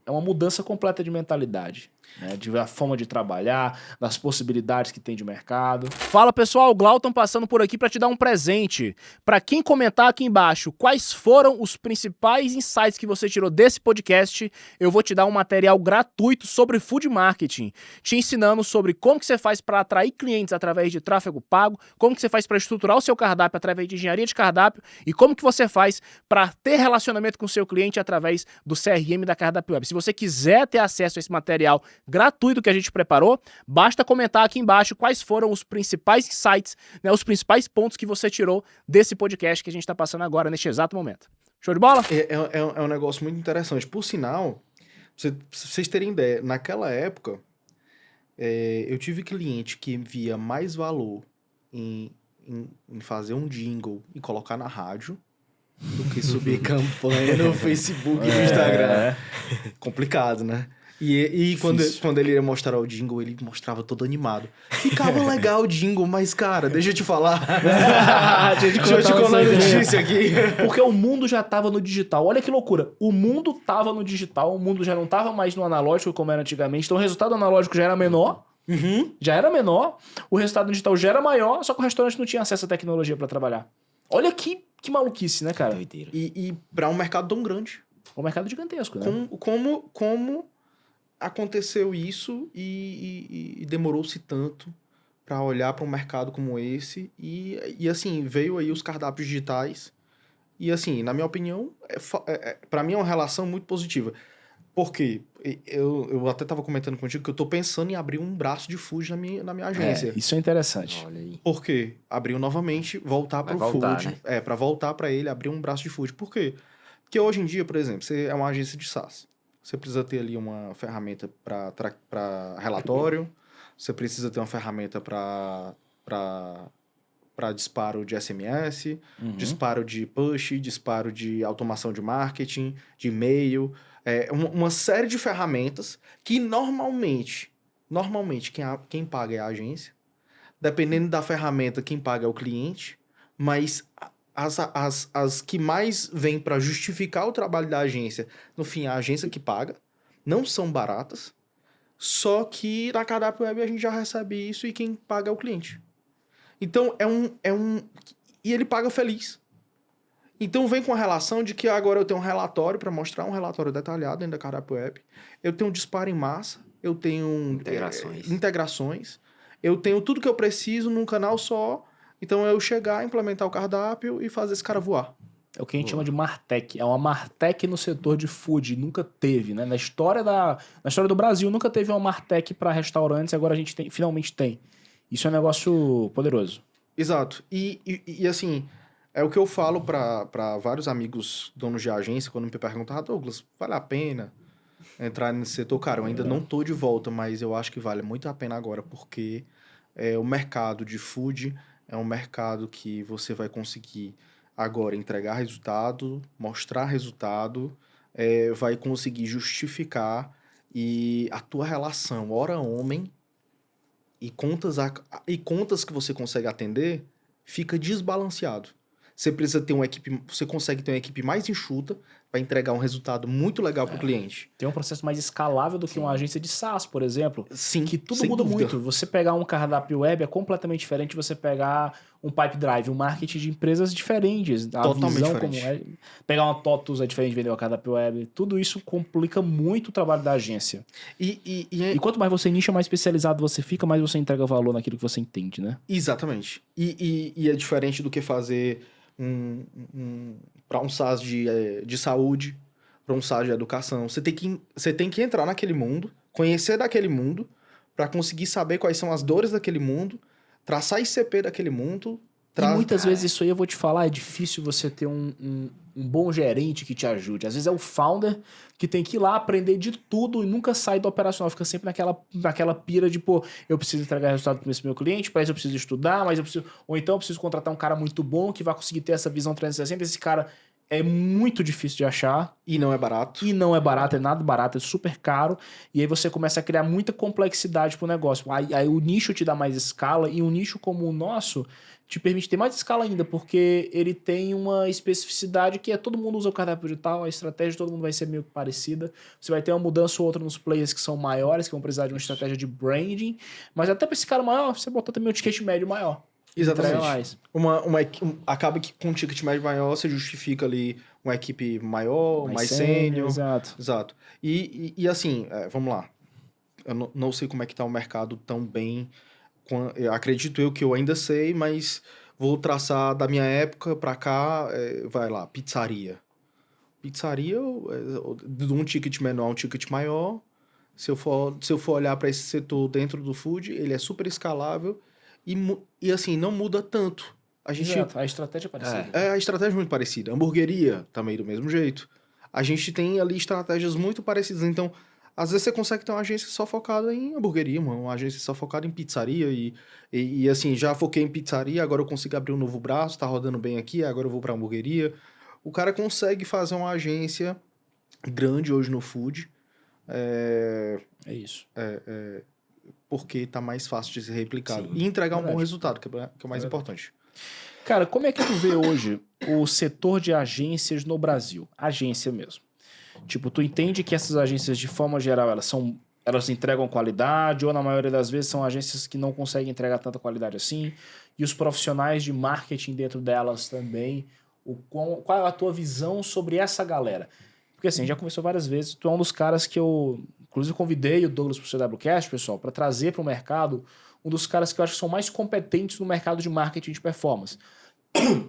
uma mudança completa de mentalidade. Né, de a forma de trabalhar, das possibilidades que tem de mercado. Fala pessoal, Glauton passando por aqui para te dar um presente. Para quem comentar aqui embaixo quais foram os principais insights que você tirou desse podcast, eu vou te dar um material gratuito sobre food marketing, te ensinando sobre como que você faz para atrair clientes através de tráfego pago, como que você faz para estruturar o seu cardápio através de engenharia de cardápio e como que você faz para ter relacionamento com o seu cliente através do CRM da Cardápio Web. Se você quiser ter acesso a esse material gratuito que a gente preparou. Basta comentar aqui embaixo quais foram os principais insights, né, os principais pontos que você tirou desse podcast que a gente está passando agora, neste exato momento. Show de bola? É um negócio muito interessante. Por sinal, pra vocês terem ideia, naquela época, eu tive cliente que via mais valor em fazer um jingle e colocar na rádio do que subir campanha no Facebook e no Instagram. Complicado, né? E quando ele ia mostrar o jingle, ele mostrava todo animado. Ficava legal o jingle, mas, cara, deixa eu te falar. Deixa eu te contar a notícia aqui. Porque o mundo já tava no digital. Olha que loucura. O mundo tava no digital, o mundo já não tava mais no analógico como era antigamente. Então o resultado analógico já era menor. Já era menor. O resultado digital já era maior, só que o restaurante não tinha acesso à tecnologia para trabalhar. Olha que maluquice, né, cara? Doideira. E para um mercado tão grande. Um mercado gigantesco, né? Como aconteceu isso e demorou-se tanto para olhar para um mercado como esse e assim, veio aí os cardápios digitais e assim, na minha opinião, para mim é uma relação muito positiva. Porque eu até estava comentando contigo que eu tô pensando em abrir um braço de food na minha agência. Isso é interessante. Olha aí. Por quê? Abriu novamente, voltar para o food. Né? Para voltar para ele, abrir um braço de food. Por quê? Porque hoje em dia, por exemplo, você é uma agência de SaaS. Você precisa ter ali uma ferramenta para relatório, você precisa ter uma ferramenta para disparo de SMS, disparo de push, disparo de automação de marketing, de e-mail, uma série de ferramentas que normalmente quem paga é a agência, dependendo da ferramenta, quem paga é o cliente, mas as que mais vêm para justificar o trabalho da agência, no fim, a agência que paga, não são baratas, só que na Cardápio Web a gente já recebe isso e quem paga é o cliente. Então, e ele paga feliz. Então, vem com a relação de que agora eu tenho um relatório para mostrar, um relatório detalhado dentro da Cardápio Web, eu tenho um disparo em massa, eu tenho integrações, eu tenho tudo que eu preciso num canal só. Então, eu chegar, implementar o cardápio e fazer esse cara voar. É o que a gente chama de Martech. É uma Martech no setor de food. Nunca teve, né? Na história do Brasil, nunca teve uma Martech para restaurantes. Agora a gente finalmente tem. Isso é um negócio poderoso. Exato. E assim, é o que eu falo para vários amigos donos de agência, quando me perguntam, Douglas, vale a pena entrar nesse setor? Cara, eu ainda não tô de volta, mas eu acho que vale muito a pena agora, porque o mercado de food é um mercado que você vai conseguir agora entregar resultado, mostrar resultado, vai conseguir justificar e a tua relação hora-homem e contas que você consegue atender fica desbalanceado. Você precisa ter você consegue ter uma equipe mais enxuta para entregar um resultado muito legal para o cliente. Tem um processo mais escalável do que uma agência de SaaS, por exemplo. Sim, que tudo muda muito. Você pegar um cardápio web é completamente diferente de você pegar um pipe drive, um marketing de empresas diferentes. A Totalmente visão diferente. como é. Pegar uma TOTUS é diferente de vender uma cardápio web. Tudo isso complica muito o trabalho da agência. E quanto mais você nicha, mais especializado você fica, mais você entrega valor naquilo que você entende, né? Exatamente. E é diferente do que fazer para um SaaS de saúde, para um SaaS de educação. Você tem que entrar naquele mundo, conhecer daquele mundo, para conseguir saber quais são as dores daquele mundo, traçar ICP daquele mundo. E muitas vezes isso aí eu vou te falar, é difícil você ter um bom gerente que te ajude. Às vezes é o founder que tem que ir lá aprender de tudo e nunca sai do operacional. Fica sempre naquela pira de, pô, eu preciso entregar resultado para esse meu cliente, para isso eu preciso estudar, ou então eu preciso contratar um cara muito bom que vai conseguir ter essa visão 360. Esse cara é muito difícil de achar. E não é barato. É nada barato, é super caro. E aí você começa a criar muita complexidade pro negócio. Aí o nicho te dá mais escala, e um nicho como o nosso te permite ter mais escala ainda, porque ele tem uma especificidade que todo mundo usa o cardápio digital, a estratégia de todo mundo vai ser meio parecida. Você vai ter uma mudança ou outra nos players que são maiores, que vão precisar de uma estratégia de branding, mas até para esse cara maior, você botar também um ticket médio maior. Exatamente. Acaba que com um ticket médio maior você justifica ali uma equipe maior, mais sênior. Exato. E assim, vamos lá. Eu não sei como é que tá o mercado tão bem. Acredito eu que eu ainda sei, mas vou traçar da minha época pra cá, vai lá, pizzaria. Pizzaria, de um ticket menor a um ticket maior, Se eu for olhar para esse setor dentro do food, ele é super escalável e assim, não muda tanto. Exato, a estratégia é parecida. A estratégia é muito parecida. Hamburgueria, também do mesmo jeito. A gente tem ali estratégias muito parecidas. Então, às vezes você consegue ter uma agência só focada em hamburgueria, uma agência só focada em pizzaria. E assim, já foquei em pizzaria, agora eu consigo abrir um novo braço, tá rodando bem aqui, agora eu vou pra hamburgueria. O cara consegue fazer uma agência grande hoje no food. É isso. Porque tá mais fácil de ser replicado. Sim, e entregar um bom verdade. resultado, que é o mais importante. Cara, como é que tu vê hoje o setor de agências no Brasil? Agência mesmo. Tipo, tu entende que essas agências, de forma geral, elas entregam qualidade, ou na maioria das vezes são agências que não conseguem entregar tanta qualidade assim? E os profissionais de marketing dentro delas também, qual é a tua visão sobre essa galera? Porque assim, já conversou várias vezes, tu é um dos caras que eu, inclusive, convidei o Douglas pro CWCast, pessoal, para trazer para o mercado um dos caras que eu acho que são mais competentes no mercado de marketing de performance.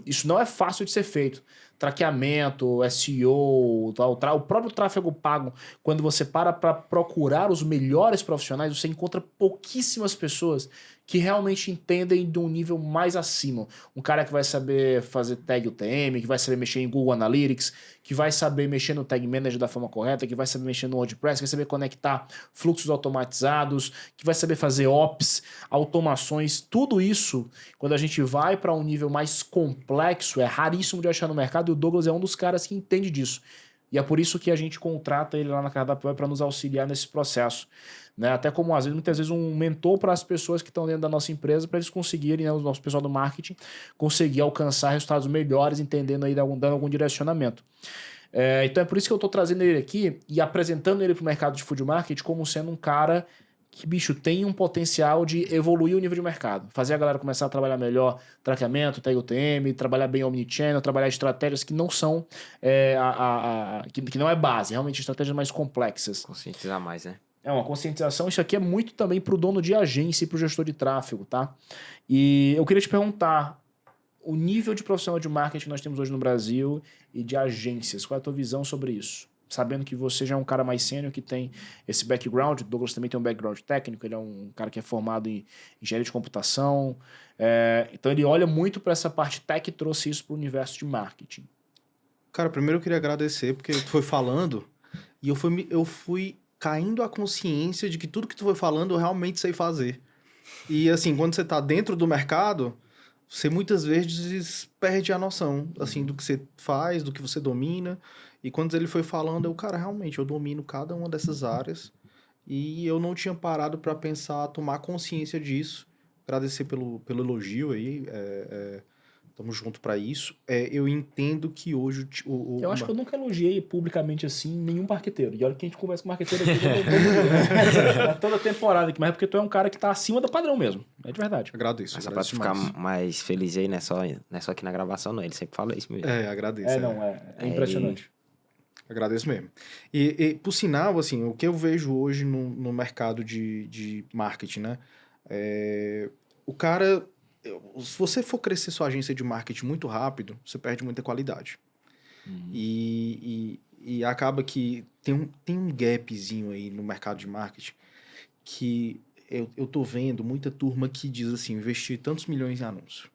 Isso não é fácil de ser feito. Traqueamento, SEO, o próprio tráfego pago, quando você para procurar os melhores profissionais, você encontra pouquíssimas pessoas que realmente entendem de um nível mais acima. Um cara que vai saber fazer tag UTM, que vai saber mexer em Google Analytics, que vai saber mexer no Tag Manager da forma correta, que vai saber mexer no WordPress, que vai saber conectar fluxos automatizados, que vai saber fazer ops, automações, tudo isso, quando a gente vai para um nível mais complexo, é raríssimo de achar no mercado, e o Douglas é um dos caras que entende disso. E é por isso que a gente contrata ele lá na Cardápio Web para nos auxiliar nesse processo. Né? Até como, muitas vezes, um mentor para as pessoas que estão dentro da nossa empresa, para eles conseguirem, né, o nosso pessoal do marketing, conseguir alcançar resultados melhores, entendendo aí, dando algum direcionamento. Então é por isso que eu estou trazendo ele aqui e apresentando ele para o mercado de food marketing como sendo um cara que, bicho, tem um potencial de evoluir o nível de mercado. Fazer a galera começar a trabalhar melhor traqueamento, tag UTM, trabalhar bem omnichannel, trabalhar estratégias que não são que não é base, realmente estratégias mais complexas. Conscientizar mais, né? É uma conscientização. Isso aqui é muito também para o dono de agência e para o gestor de tráfego, tá? E eu queria te perguntar o nível de profissional de marketing que nós temos hoje no Brasil e de agências. Qual é a tua visão sobre isso? Sabendo que você já é um cara mais sênior, que tem esse background, o Douglas também tem um background técnico, ele é um cara que é formado em engenharia de computação, então ele olha muito para essa parte tech e trouxe isso para o universo de marketing. Cara, primeiro eu queria agradecer, porque tu foi falando e eu fui caindo a consciência de que tudo que tu foi falando eu realmente sei fazer. E assim, quando você tá dentro do mercado, você muitas vezes perde a noção, assim, do que você faz, do que você domina. E quando ele foi falando, cara, realmente, eu domino cada uma dessas áreas e eu não tinha parado para pensar, tomar consciência disso. Agradecer pelo elogio aí, tamo junto para isso. Eu entendo que hoje eu acho que eu nunca elogiei publicamente assim nenhum marqueteiro. E olha que a gente conversa com marqueteiro aqui toda temporada aqui, mas é porque tu é um cara que tá acima do padrão mesmo. É de verdade. Agradeço. Mas só pra tu ficar mais feliz aí, não é só aqui na gravação, não. Ele sempre fala isso mesmo. Agradeço. É impressionante. Agradeço mesmo. E por sinal, assim, o que eu vejo hoje no mercado de marketing, né? O cara, se você for crescer sua agência de marketing muito rápido, você perde muita qualidade. E acaba que tem um gapzinho aí no mercado de marketing que eu tô vendo muita turma que diz assim, investir tantos milhões em anúncio,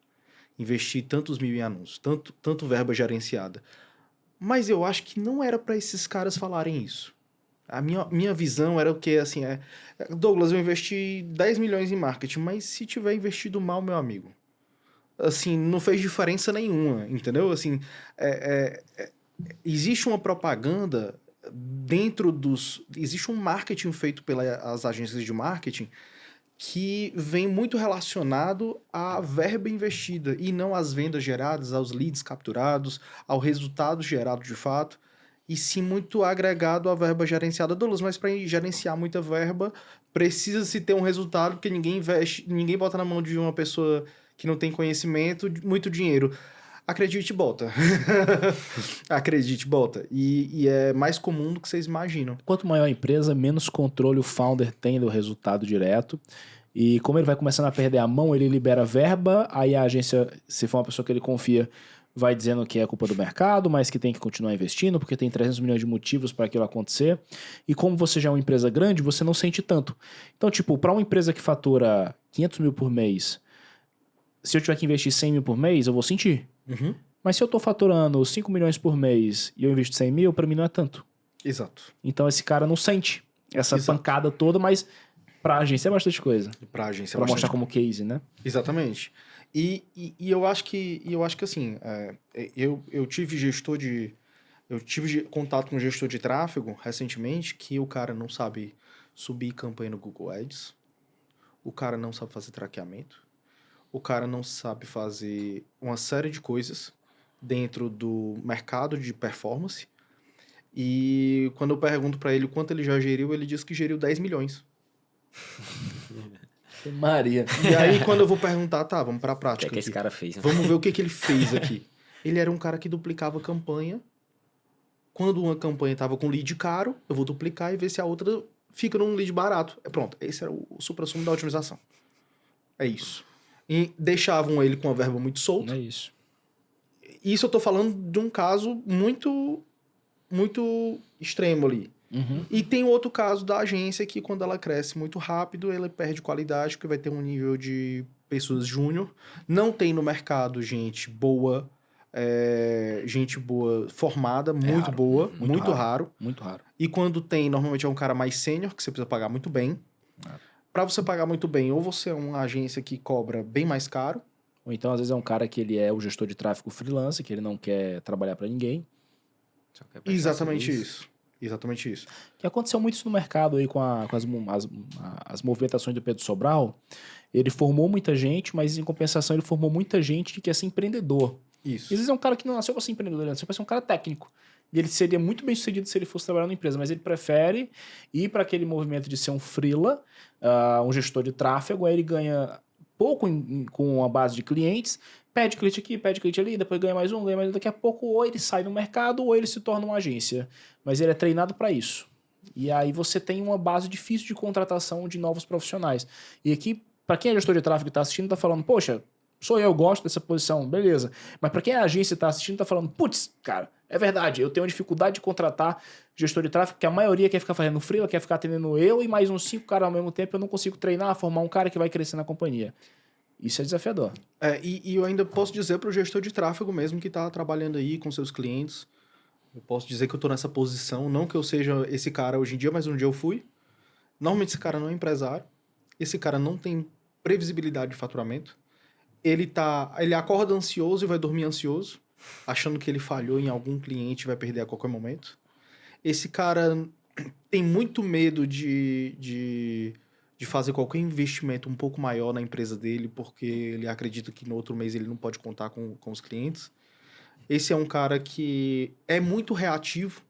investir tantos mil em anúncio, tanto verba gerenciada. Mas eu acho que não era para esses caras falarem isso. A minha visão era o que, assim, Douglas, eu investi 10 milhões em marketing, mas se tiver investido mal, meu amigo, assim, não fez diferença nenhuma, entendeu? Assim, existe uma propaganda existe um marketing feito pelas agências de marketing que vem muito relacionado à verba investida e não às vendas geradas, aos leads capturados, ao resultado gerado de fato, e sim muito agregado à verba gerenciada. Douglas, mas para gerenciar muita verba, precisa-se ter um resultado, porque ninguém bota na mão de uma pessoa que não tem conhecimento muito dinheiro. Acredite, bota. Acredite, bota. E é mais comum do que vocês imaginam. Quanto maior a empresa, menos controle o founder tem do resultado direto. E como ele vai começando a perder a mão, ele libera verba, aí a agência, se for uma pessoa que ele confia, vai dizendo que é culpa do mercado, mas que tem que continuar investindo, porque tem 300 milhões de motivos para aquilo acontecer. E como você já é uma empresa grande, você não sente tanto. Então, tipo, para uma empresa que fatura 500 mil por mês, se eu tiver que investir 100 mil por mês, eu vou sentir. Uhum. Mas se eu tô faturando 5 milhões por mês e eu invisto 100 mil, para mim não é tanto. Exato. Então esse cara não sente essa Exato. pancada toda, mas pra agência é bastante coisa. Pra agência. Pra bastante mostrar como case, né? Exatamente. E eu acho que assim, eu tive contato com gestor de tráfego recentemente que o cara não sabe subir campanha no Google Ads, o cara não sabe fazer traqueamento, o cara não sabe fazer uma série de coisas dentro do mercado de performance. E quando eu pergunto para ele o quanto ele já geriu, ele diz que geriu 10 milhões. Maria. E aí, quando eu vou perguntar, tá, vamos pra O que prática é que aqui. esse cara fez? Né? Vamos ver o que ele fez aqui. Ele era um cara que duplicava campanha. Quando uma campanha tava com lead caro, eu vou duplicar e ver se a outra fica num lead barato. Pronto, esse era o suprassumo da otimização. É isso. E deixavam ele com a verba muito solta. É isso. Isso eu tô falando de um caso muito extremo ali. Uhum. E tem outro caso da agência que quando ela cresce muito rápido, ela perde qualidade, porque vai ter um nível de pessoas júnior. Não tem no mercado gente boa formada, muito raro. boa, Muito muito raro. raro. Muito raro. E quando tem, normalmente é um cara mais sênior, que você precisa pagar muito bem. Para você pagar muito bem, ou você é uma agência que cobra bem mais caro. Ou então, às vezes, é um cara que ele é o gestor de tráfego freelance, que ele não quer trabalhar para ninguém. Só quer prestar Exatamente serviço. isso. Exatamente isso. Que aconteceu muito isso no mercado aí com as movimentações do Pedro Sobral. Ele formou muita gente, mas em compensação ele formou muita gente que quer ser empreendedor. Isso. E às vezes é um cara que não nasceu para ser empreendedor, ele nasceu para ser um cara técnico. E ele seria muito bem sucedido se ele fosse trabalhar na empresa, mas ele prefere ir para aquele movimento de ser um freela, um gestor de tráfego, aí ele ganha pouco com a base de clientes, pede cliente aqui, pede cliente ali, depois ganha mais um, daqui a pouco ou ele sai do mercado ou ele se torna uma agência. Mas ele é treinado para isso. E aí você tem uma base difícil de contratação de novos profissionais. E aqui, para quem é gestor de tráfego e está assistindo, está falando, poxa, sou eu, gosto dessa posição, beleza. Mas para quem é agência e está assistindo, está falando, putz, cara, é verdade, eu tenho uma dificuldade de contratar gestor de tráfego, que a maioria quer ficar fazendo freela, quer ficar atendendo eu e mais uns 5 caras ao mesmo tempo, eu não consigo treinar, formar um cara que vai crescer na companhia. Isso é desafiador. E eu ainda posso dizer para o gestor de tráfego mesmo que está trabalhando aí com seus clientes, eu posso dizer que eu estou nessa posição, não que eu seja esse cara hoje em dia, mas um dia eu fui. Normalmente esse cara não é empresário, esse cara não tem previsibilidade de faturamento, ele acorda ansioso e vai dormir ansioso, achando que ele falhou em algum cliente e vai perder a qualquer momento. Esse cara tem muito medo de fazer qualquer investimento um pouco maior na empresa dele, porque ele acredita que no outro mês ele não pode contar com os clientes. Esse é um cara que é muito reativo.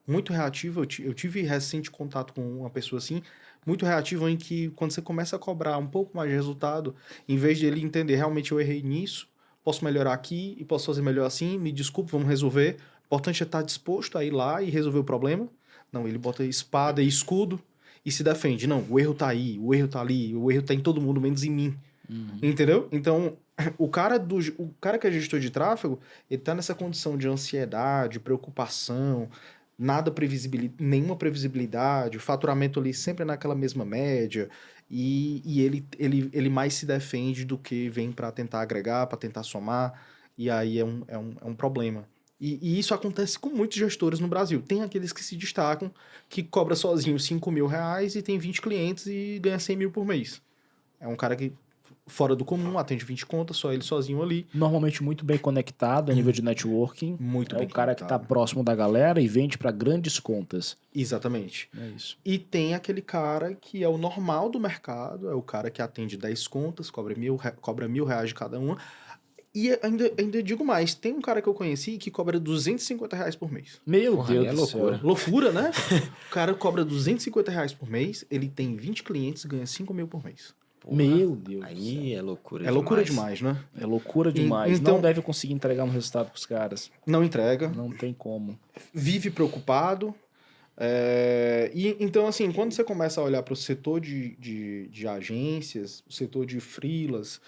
Eu tive recente contato com uma pessoa assim, muito reativo, em que quando você começa a cobrar um pouco mais de resultado, em vez de ele entender, realmente eu errei nisso, posso melhorar aqui e posso fazer melhor assim, me desculpe, vamos resolver. O importante é estar disposto a ir lá e resolver o problema. Não, ele bota espada e escudo e se defende. Não, o erro tá aí, o erro tá ali, o erro tá em todo mundo, menos em mim. Uhum. Entendeu? Então, o cara que é gestor de tráfego, ele tá nessa condição de ansiedade, preocupação, nenhuma previsibilidade, o faturamento ali sempre é naquela mesma média, e ele mais se defende do que vem para tentar agregar, para tentar somar, e aí é um problema. E isso acontece com muitos gestores no Brasil. Tem aqueles que se destacam, que cobra sozinho 5 mil reais e tem 20 clientes e ganha 100 mil por mês. É um cara que, fora do comum, atende 20 contas, só ele sozinho ali. Normalmente muito bem conectado a nível de networking. Muito é bem o cara que está conectado. próximo da galera e vende para grandes contas. Exatamente. É isso. E tem aquele cara que é o normal do mercado, é o cara que atende 10 contas, cobra R$1.000 de cada uma. E ainda digo mais, tem um cara que eu conheci que cobra R$250 por mês. Meu Porra, Deus aí é do loucura. céu. Loucura, né? O cara cobra R$250 por mês, ele tem 20 clientes e ganha 5 mil por mês. Porra, Meu Deus do aí céu. é loucura É loucura demais, né? É loucura demais. Então- Não deve conseguir entregar um resultado pros caras. Não entrega, Não tem como. vive preocupado. Então, assim, quando você começa a olhar para o setor de agências, o setor de freelas,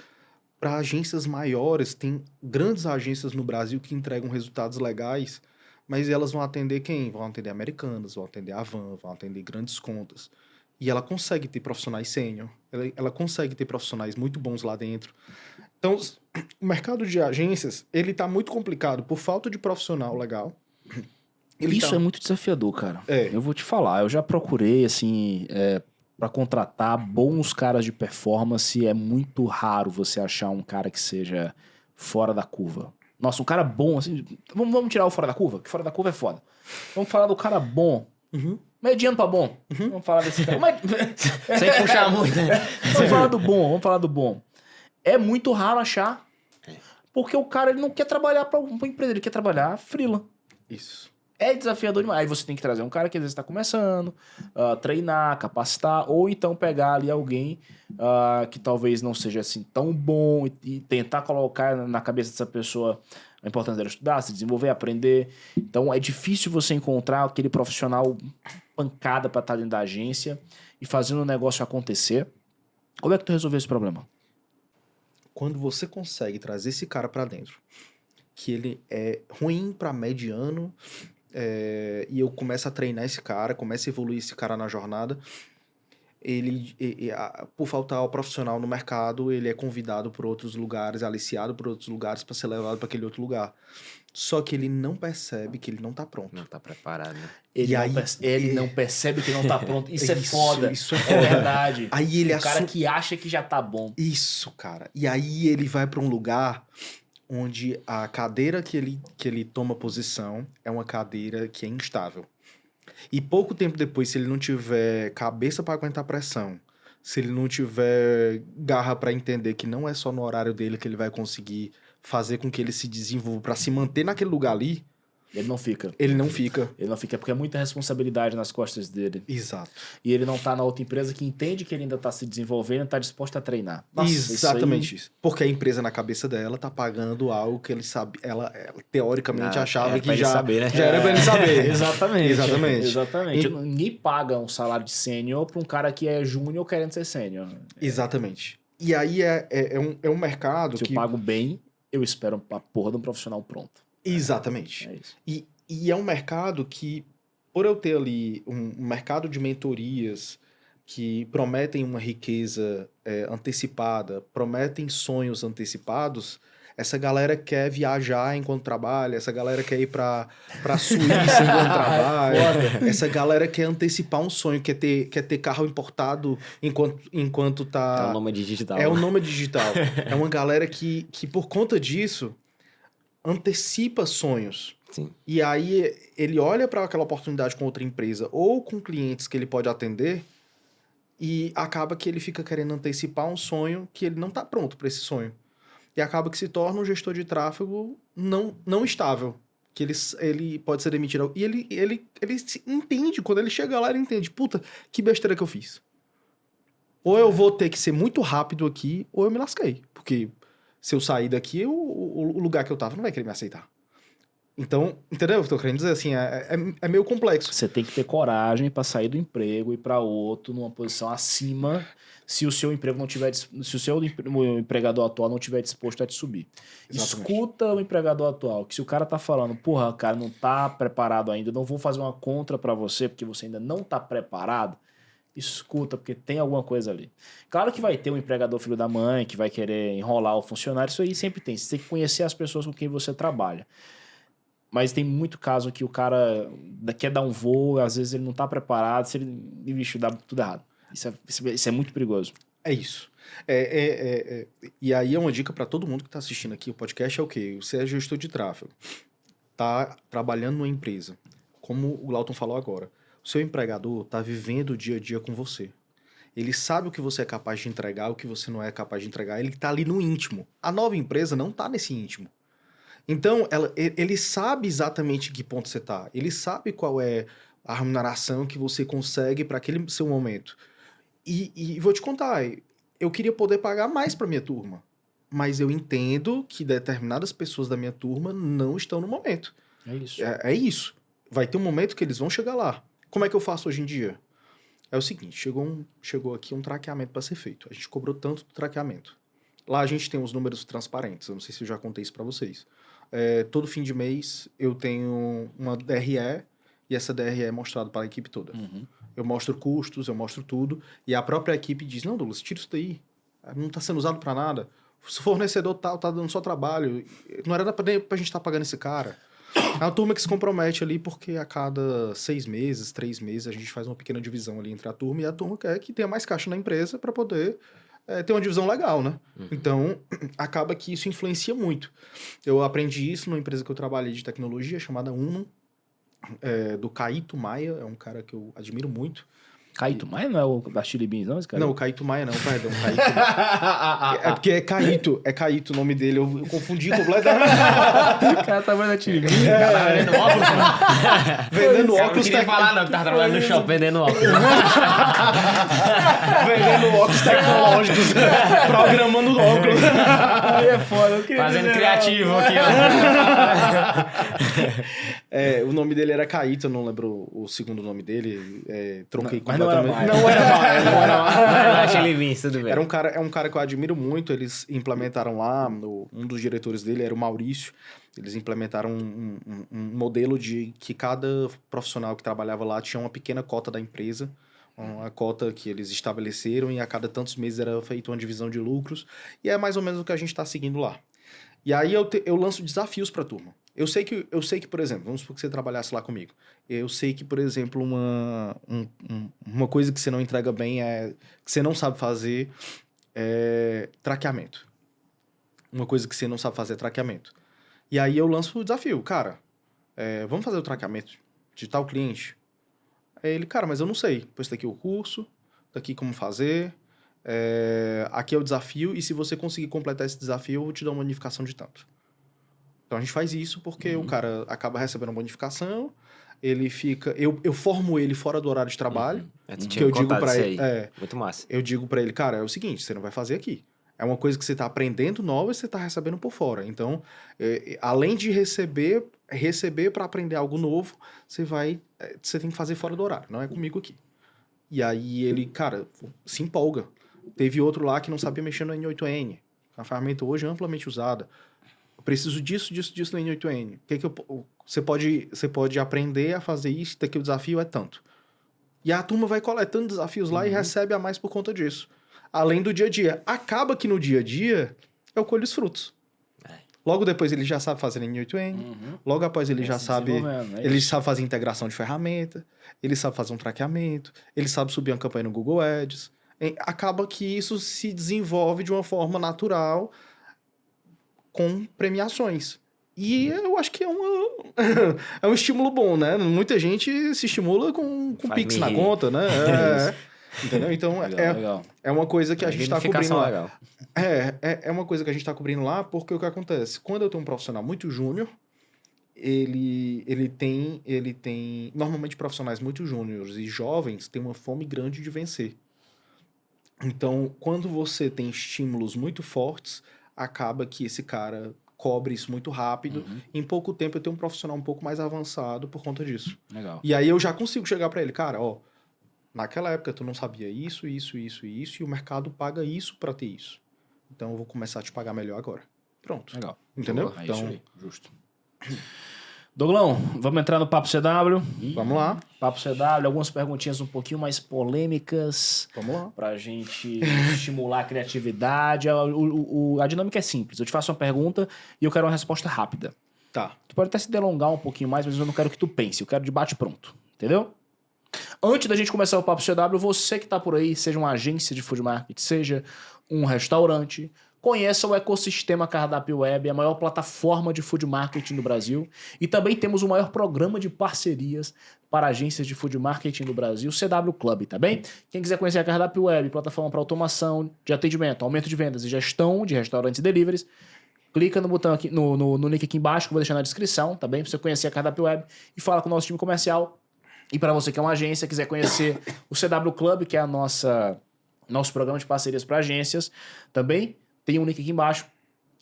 para agências maiores, tem grandes agências no Brasil que entregam resultados legais, mas elas vão atender quem? Vão atender Americanas, vão atender Avan, vão atender grandes contas. E ela consegue ter profissionais sênior, ela consegue ter profissionais muito bons lá dentro. Então, o mercado de agências, ele tá muito complicado por falta de profissional legal. Isso é muito desafiador, cara. É. Eu vou te falar, eu já procurei, assim, para contratar bons caras de performance, é muito raro você achar um cara que seja fora da curva. Nossa, um cara bom, assim, vamos tirar o fora da curva, que fora da curva é foda. Vamos falar do cara bom. Mediano pra bom. Vamos falar desse cara. Sem puxar muito, né? Vamos falar do bom. É muito raro achar. Porque o cara ele não quer trabalhar para uma empresa, ele quer trabalhar freela. Isso. É desafiador demais. Aí você tem que trazer um cara que às vezes está começando, treinar, capacitar, ou então pegar ali alguém que talvez não seja assim tão bom e tentar colocar na cabeça dessa pessoa a importância dela estudar, se desenvolver, aprender. Então é difícil você encontrar aquele profissional pancada para estar dentro da agência e fazendo o negócio acontecer. Como é que tu resolveu esse problema? Quando você consegue trazer esse cara para dentro, que ele é ruim para mediano, e eu começo a treinar esse cara, começo a evoluir esse cara na jornada, por faltar o profissional no mercado, ele é convidado por outros lugares, aliciado por outros lugares para ser levado para aquele outro lugar. Só que ele não percebe que ele não tá pronto. Não tá preparado, né? Ele não percebe que não tá pronto. Isso é foda. Isso é foda. É verdade. Aí ele o cara que acha que já tá bom. Isso, cara. E aí ele vai para um lugar onde a cadeira que ele toma posição é uma cadeira que é instável. E pouco tempo depois, se ele não tiver cabeça para aguentar pressão, se ele não tiver garra para entender que não é só no horário dele que ele vai conseguir fazer com que ele se desenvolva para se manter naquele lugar ali, ele não fica. Ele não fica porque é muita responsabilidade nas costas dele. Exato. E ele não tá na outra empresa que entende que ele ainda tá se desenvolvendo e tá disposto a treinar. Nossa, exatamente isso. Porque a empresa na cabeça dela tá pagando algo que ele sabe, ela teoricamente achava que já, saber, né? já era pra ele saber. Exatamente. Ninguém paga um salário de sênior pra um cara que é júnior querendo ser sênior. Exatamente. E aí é um mercado Se eu pago bem, eu espero a porra de um profissional pronto. Exatamente. É isso. E é um mercado que, por eu ter ali um mercado de mentorias que prometem uma riqueza antecipada, prometem sonhos antecipados, essa galera quer viajar enquanto trabalha, essa galera quer ir pra Suíça enquanto trabalha, essa galera quer antecipar um sonho, quer ter carro importado enquanto tá... É o nômade digital. É o nômade digital. É uma galera que por conta disso antecipa sonhos. Sim. E aí ele olha para aquela oportunidade com outra empresa ou com clientes que ele pode atender e acaba que ele fica querendo antecipar um sonho que ele não está pronto para esse sonho. E acaba que se torna um gestor de tráfego não estável. Que ele pode ser demitido. E ele entende, quando ele chega lá, ele entende, puta, que besteira que eu fiz. Ou eu vou ter que ser muito rápido aqui, ou eu me lasquei. Porque se eu sair daqui, o lugar que eu tava não vai querer me aceitar. Então, entendeu o que eu tô querendo dizer? Assim, é meio complexo. Você tem que ter coragem para sair do emprego e ir para outro numa posição acima se o seu emprego não tiver, se o seu empregador atual não tiver disposto a te subir. Exatamente. Escuta o empregador atual, que se o cara tá falando, porra, cara, não tá preparado ainda, não vou fazer uma contra para você porque você ainda não tá preparado, escuta, porque tem alguma coisa ali. Claro que vai ter um empregador filho da mãe que vai querer enrolar o funcionário, isso aí sempre tem. Você tem que conhecer as pessoas com quem você trabalha. Mas tem muito caso que o cara quer dar um voo, às vezes ele não tá preparado, se ele, bicho, dá tudo errado. Isso é muito perigoso. É isso. E aí é uma dica para todo mundo que tá assistindo aqui o podcast, é o quê? Você é gestor de tráfego, tá trabalhando numa empresa, como o Glauton falou agora. O seu empregador tá vivendo o dia a dia com você. Ele sabe o que você é capaz de entregar, o que você não é capaz de entregar. Ele tá ali no íntimo. A nova empresa não tá nesse íntimo. Então, ele sabe exatamente em que ponto você tá. Ele sabe qual é a remuneração que você consegue para aquele seu momento. E vou te contar, eu queria poder pagar mais para minha turma. Mas eu entendo que determinadas pessoas da minha turma não estão no momento. É isso. É isso. Vai ter um momento que eles vão chegar lá. Como é que eu faço hoje em dia? É o seguinte, chegou aqui um traqueamento para ser feito. A gente cobrou tanto do traqueamento. Lá a gente tem os números transparentes, eu não sei se eu já contei isso para vocês. Todo fim de mês eu tenho uma DRE e essa DRE é mostrada para a equipe toda. Eu mostro custos, eu mostro tudo e a própria equipe diz, não, Douglas, tira isso daí, não está sendo usado para nada. O fornecedor tal tá dando só trabalho, não era pra gente estar pagando esse cara. É uma turma que se compromete ali porque a cada 6 meses, 3 meses, a gente faz uma pequena divisão ali entre a turma e a turma quer que tenha mais caixa na empresa para poder ter uma divisão legal, né? Então, acaba que isso influencia muito. Eu aprendi isso numa empresa que eu trabalhei de tecnologia chamada Uno, do Caíto Maia, é um cara que eu admiro muito. Caíto Maia não é o da Chili Beans, não, esse cara? Não, o Caíto Maia não, perdão. Caíto. É porque é Caíto o nome dele, eu confundi completamente. O cara tá vendo a Chili Beans. O cara tá vendendo óculos, mano. Vendendo Eu não óculos queria falar, não, que tava trabalhando no shopping vendendo óculos. vendendo óculos tecnológicos, programando óculos. Aí é foda. Eu queria Fazendo dizer, criativo aqui, ó. O nome dele era Caíto, eu não lembro o segundo nome dele. Troquei Mas não completamente. era Maia. Não era Maia, não era Maia. Achei ele vir, tudo bem. É um cara que eu admiro muito. Eles implementaram lá, um dos diretores dele era o Maurício. Eles implementaram um modelo de que cada profissional que trabalhava lá tinha uma pequena cota da empresa, uma cota que eles estabeleceram e a cada tantos meses era feita uma divisão de lucros. E é mais ou menos o que a gente está seguindo lá. E aí eu lanço desafios para a turma. Eu sei que, por exemplo, vamos supor que você trabalhasse lá comigo. Eu sei que, por exemplo, uma coisa que você não entrega bem que você não sabe fazer é traqueamento. Uma coisa que você não sabe fazer é traqueamento. E aí eu lanço o desafio. Cara, vamos fazer o traqueamento de tal cliente? Aí ele, cara, mas eu não sei. Pois tá aqui o curso, tá aqui como fazer, aqui é o desafio e se você conseguir completar esse desafio, eu vou te dar uma bonificação de tanto. Então a gente faz isso porque o cara acaba recebendo uma bonificação, ele fica... Eu formo ele fora do horário de trabalho. Que eu digo pra ele... Muito massa. Eu digo pra ele, cara, é o seguinte, você não vai fazer aqui. É uma coisa que você tá aprendendo nova e você tá recebendo por fora. Então, além de receber para aprender algo novo, você tem que fazer fora do horário, não é comigo aqui. E aí ele, cara, se empolga. Teve outro lá que não sabia mexer no N8N. Uma ferramenta hoje amplamente usada. Eu preciso disso no N8N. Você pode aprender a fazer isso, daqui o desafio é tanto. E a turma vai coletando desafios lá e recebe a mais por conta disso. Além do dia a dia. Acaba que no dia a dia eu colho os frutos. Logo depois ele já sabe fazer N8N. Logo após ele já sabe... Ele sabe fazer integração de ferramenta. Ele sabe fazer um traqueamento. Ele sabe subir uma campanha no Google Ads. Acaba que isso se desenvolve de uma forma natural com premiações. E eu acho que é um estímulo bom, né? Muita gente se estimula com Pix na conta, né? Entendeu? Então, legal. É uma coisa que a gente está cobrindo lá. Legal. É uma coisa que a gente está cobrindo lá, porque o que acontece? Quando eu tenho um profissional muito júnior, ele tem... Normalmente, profissionais muito júniores e jovens têm uma fome grande de vencer. Então, quando você tem estímulos muito fortes, acaba que esse cara cobre isso muito rápido. Em pouco tempo, eu tenho um profissional um pouco mais avançado por conta disso. Legal. E aí, eu já consigo chegar para ele, cara, ó, naquela época tu não sabia isso, e o mercado paga isso para ter isso. Então, eu vou começar a te pagar melhor agora. Pronto. Legal. Entendeu? Então, isso aí. Justo. Douglão, vamos entrar no Papo CW? Vamos lá. Papo CW, algumas perguntinhas um pouquinho mais polêmicas. Vamos lá. Pra gente estimular a criatividade. A dinâmica é simples. Eu te faço uma pergunta e eu quero uma resposta rápida. Tá. Tu pode até se delongar um pouquinho mais, mas eu não quero que tu pense. Eu quero de bate pronto. Entendeu? Antes da gente começar o Papo CW, você que tá por aí, seja uma agência de food market, seja um restaurante... Conheça o ecossistema Cardápio Web, a maior plataforma de food marketing do Brasil. E também temos o maior programa de parcerias para agências de food marketing do Brasil, CW Club, tá bem? Quem quiser conhecer a Cardápio Web, plataforma para automação de atendimento, aumento de vendas e gestão de restaurantes e deliveries, clica no botão aqui, no link aqui embaixo, que eu vou deixar na descrição, tá bem? Para você conhecer a Cardápio Web e fala com o nosso time comercial. E para você que é uma agência, quiser conhecer o CW Club, que é nosso programa de parcerias para agências, também tem um link aqui embaixo.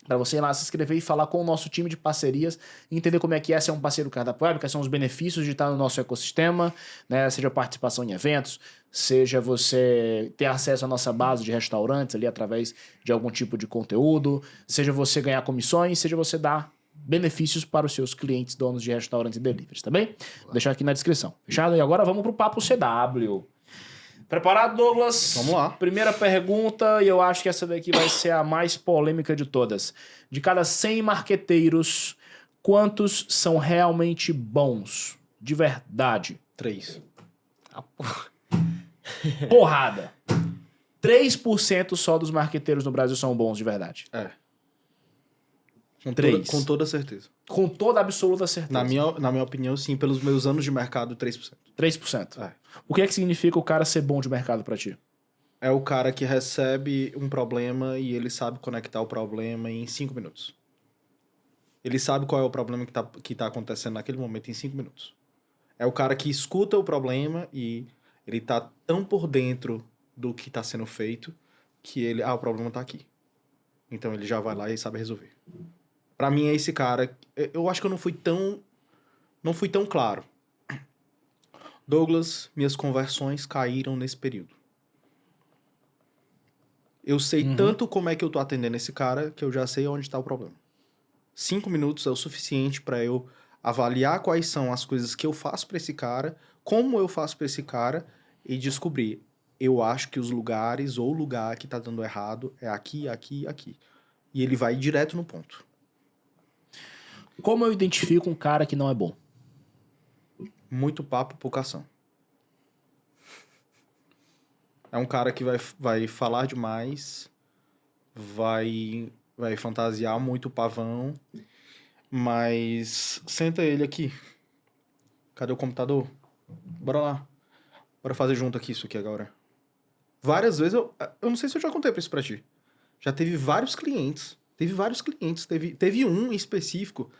Para você ir lá se inscrever e falar com o nosso time de parcerias, entender como é que é ser um parceiro do Cardápio Web, quais são os benefícios de estar no nosso ecossistema, né? Seja participação em eventos, seja você ter acesso à nossa base de restaurantes ali através de algum tipo de conteúdo, seja você ganhar comissões, seja você dar benefícios para os seus clientes, donos de restaurantes e deliveries, tá bem? Vou deixar aqui na descrição. Fechado? E agora vamos pro Papo CW. Preparado, Douglas? Vamos lá. Primeira pergunta, e eu acho que essa daqui vai ser a mais polêmica de todas. De cada 100 marqueteiros, quantos são realmente bons? De verdade. 3. Porrada. 3% só dos marqueteiros no Brasil são bons de verdade. É. Com toda certeza. Com toda absoluta certeza. Na minha opinião, sim. Pelos meus anos de mercado, 3%. 3%. É. O que é que significa o cara ser bom de mercado pra ti? É o cara que recebe um problema e ele sabe conectar o problema em 5 minutos. Ele sabe qual é o problema que tá acontecendo naquele momento em 5 minutos. É o cara que escuta o problema e ele tá tão por dentro do que tá sendo feito que ele... o problema tá aqui. Então ele já vai lá e sabe resolver. Pra mim é esse cara... Eu acho que eu não fui tão claro. Douglas, minhas conversões caíram nesse período. Eu sei tanto como é que eu tô atendendo esse cara que eu já sei onde tá o problema. 5 minutos é o suficiente para eu avaliar quais são as coisas que eu faço para esse cara, como eu faço para esse cara e descobrir. Eu acho que os lugares ou o lugar que tá dando errado é aqui, aqui e aqui. E ele vai direto no ponto. Como eu identifico um cara que não é bom? Muito papo, pouca ação. É um cara que vai falar demais, vai fantasiar muito pavão, mas senta ele aqui. Cadê o computador? Bora lá. Bora fazer junto aqui isso aqui agora. Várias vezes, eu não sei se eu já contei isso pra ti. Já teve vários clientes. Teve um em específico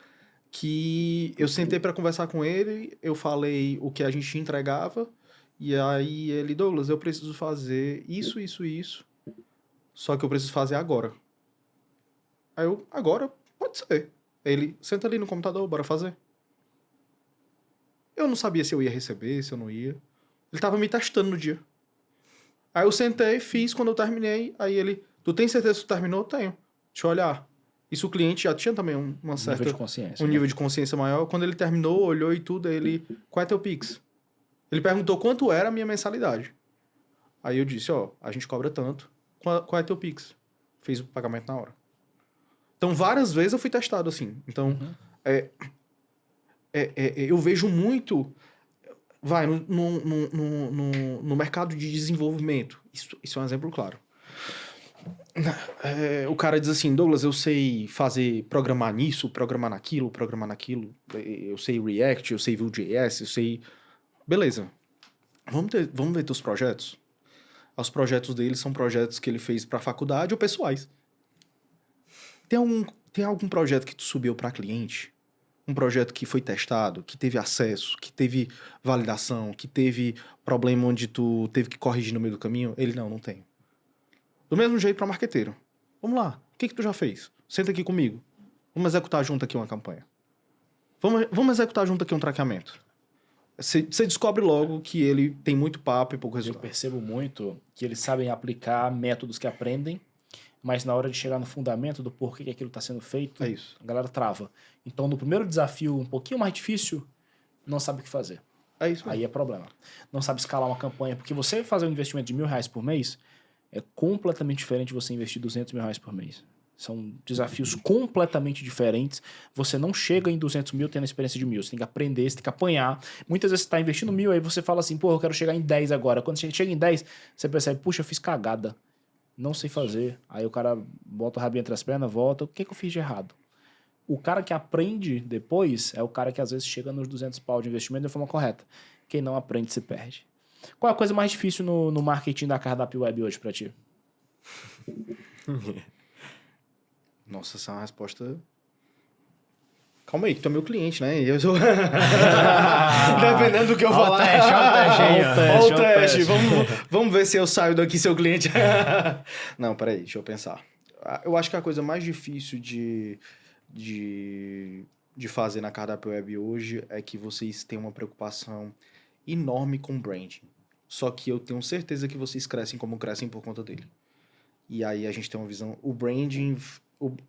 que eu sentei pra conversar com ele, eu falei o que a gente entregava, e aí ele, Douglas, eu preciso fazer isso, só que eu preciso fazer agora. Aí eu, agora? Pode ser. Ele, senta ali no computador, bora fazer. Eu não sabia se eu ia receber, se eu não ia. Ele tava me testando no dia. Aí eu sentei, fiz, quando eu terminei, aí ele, tu tem certeza que tu terminou? Tenho. Deixa eu olhar. Isso o cliente já tinha também uma certa... nível de consciência. Um nível de consciência maior. Quando ele terminou, olhou e tudo, aí ele, qual é teu Pix? Ele perguntou quanto era a minha mensalidade. Aí eu disse, a gente cobra tanto. Qual é teu Pix? Fez o pagamento na hora. Então, várias vezes eu fui testado assim. Então, eu vejo muito... no mercado de desenvolvimento. Isso é um exemplo claro. O cara diz assim, Douglas, eu sei programar nisso, programar naquilo. Eu sei React, eu sei Vue.js, eu sei... Beleza. Vamos ver teus projetos? Os projetos dele são projetos que ele fez para faculdade ou pessoais. Tem algum projeto que tu subiu para cliente? Um projeto que foi testado, que teve acesso, que teve validação, que teve problema onde tu teve que corrigir no meio do caminho? Ele, não tem. Do mesmo jeito para marqueteiro. Vamos lá. O que tu já fez? Senta aqui comigo. Vamos executar junto aqui uma campanha. Vamos executar junto aqui um traqueamento. Você descobre logo que ele tem muito papo e pouco resultado. Eu percebo muito que eles sabem aplicar métodos que aprendem, mas na hora de chegar no fundamento do porquê que aquilo está sendo feito, É isso. a galera trava. Então, no primeiro desafio, um pouquinho mais difícil, não sabe o que fazer. É isso. Aí é problema. Não sabe escalar uma campanha, porque você fazer um investimento de R$1.000 por mês é completamente diferente de você investir R$200.000 por mês. São desafios completamente diferentes. Você não chega em 200 mil tendo a experiência de 1.000. Você tem que aprender, você tem que apanhar. Muitas vezes você está investindo 1.000, aí você fala assim, eu quero chegar em 10 agora. Quando você chega em 10, você percebe, puxa, eu fiz cagada. Não sei fazer. Aí o cara bota o rabinho entre as pernas, volta. O que eu fiz de errado? O cara que aprende depois é o cara que às vezes chega nos 200 pau de investimento de forma correta. Quem não aprende se perde. Qual é a coisa mais difícil no marketing da Cardápio Web hoje pra ti? Nossa, essa é uma resposta... Calma aí, que tu é meu cliente, né? Eu sou... Dependendo do que eu falar. Olha o teste. Vamos ver se eu saio daqui, seu cliente. Não, peraí, deixa eu pensar. Eu acho que a coisa mais difícil de fazer na Cardápio Web hoje é que vocês têm uma preocupação enorme com branding. Só que eu tenho certeza que vocês crescem como crescem por conta dele. E aí a gente tem uma visão... O branding,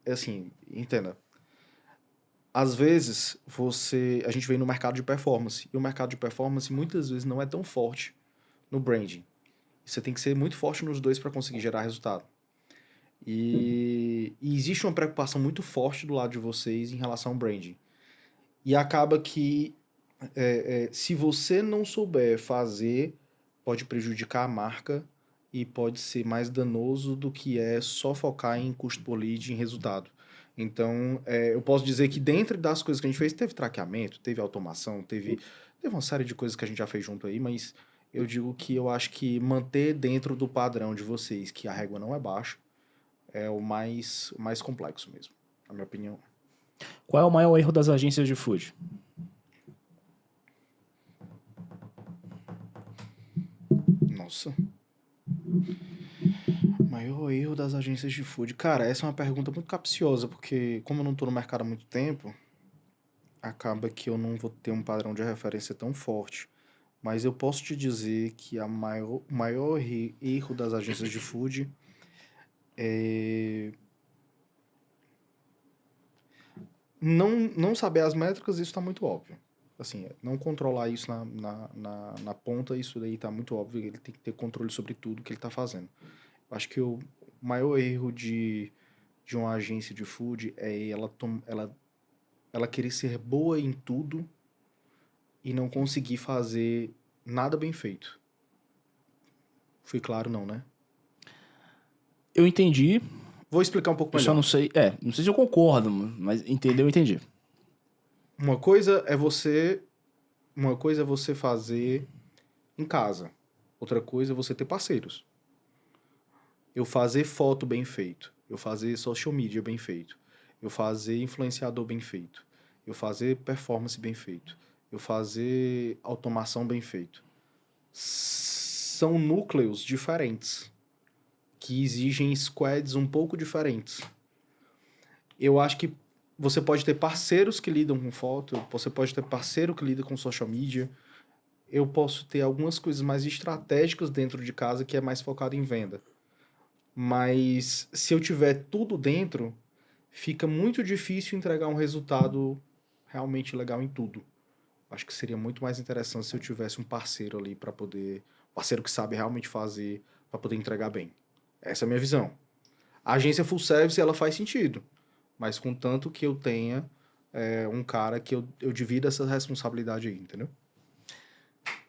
assim, entenda. Às vezes, a gente vem no mercado de performance. E o mercado de performance, muitas vezes, não é tão forte no branding. Você tem que ser muito forte nos dois para conseguir gerar resultado. E existe uma preocupação muito forte do lado de vocês em relação ao branding. E acaba que, se você não souber fazer, pode prejudicar a marca e pode ser mais danoso do que é só focar em custo por lead, em resultado. Então, eu posso dizer que dentro das coisas que a gente fez, teve traqueamento, teve automação, teve uma série de coisas que a gente já fez junto aí, mas eu digo que eu acho que manter dentro do padrão de vocês, que a régua não é baixa, é o mais complexo mesmo, na minha opinião. Qual é o maior erro das agências de food? Nossa. Maior erro das agências de food. Cara, essa é uma pergunta muito capciosa, porque como eu não tô no mercado há muito tempo, acaba que eu não vou ter um padrão de referência tão forte. Mas eu posso te dizer que o maior erro das agências de food é não saber as métricas, isso está muito óbvio. Assim, não controlar isso na ponta, isso daí está muito óbvio. Ele tem que ter controle sobre tudo que ele está fazendo. Eu acho que o maior erro de uma agência de food é ela querer ser boa em tudo e não conseguir fazer nada bem feito. Fui claro, não, né? Eu entendi. Vou explicar um pouco Eu melhor. só não sei. Não sei se eu concordo, mas entendeu, eu entendi. Uma coisa é você fazer em casa. Outra coisa é você ter parceiros. Eu fazer foto bem feito. Eu fazer social media bem feito. Eu fazer influenciador bem feito. Eu fazer performance bem feito. Eu fazer automação bem feito. São núcleos diferentes que exigem squads um pouco diferentes. Eu acho que você pode ter parceiros que lidam com foto, você pode ter parceiro que lida com social media. Eu posso ter algumas coisas mais estratégicas dentro de casa que é mais focado em venda. Mas se eu tiver tudo dentro, fica muito difícil entregar um resultado realmente legal em tudo. Acho que seria muito mais interessante se eu tivesse um parceiro ali para poder... Parceiro que sabe realmente fazer para poder entregar bem. Essa é a minha visão. A agência full service, ela faz sentido. Mas contanto que eu tenha um cara que eu divido essa responsabilidade aí, entendeu?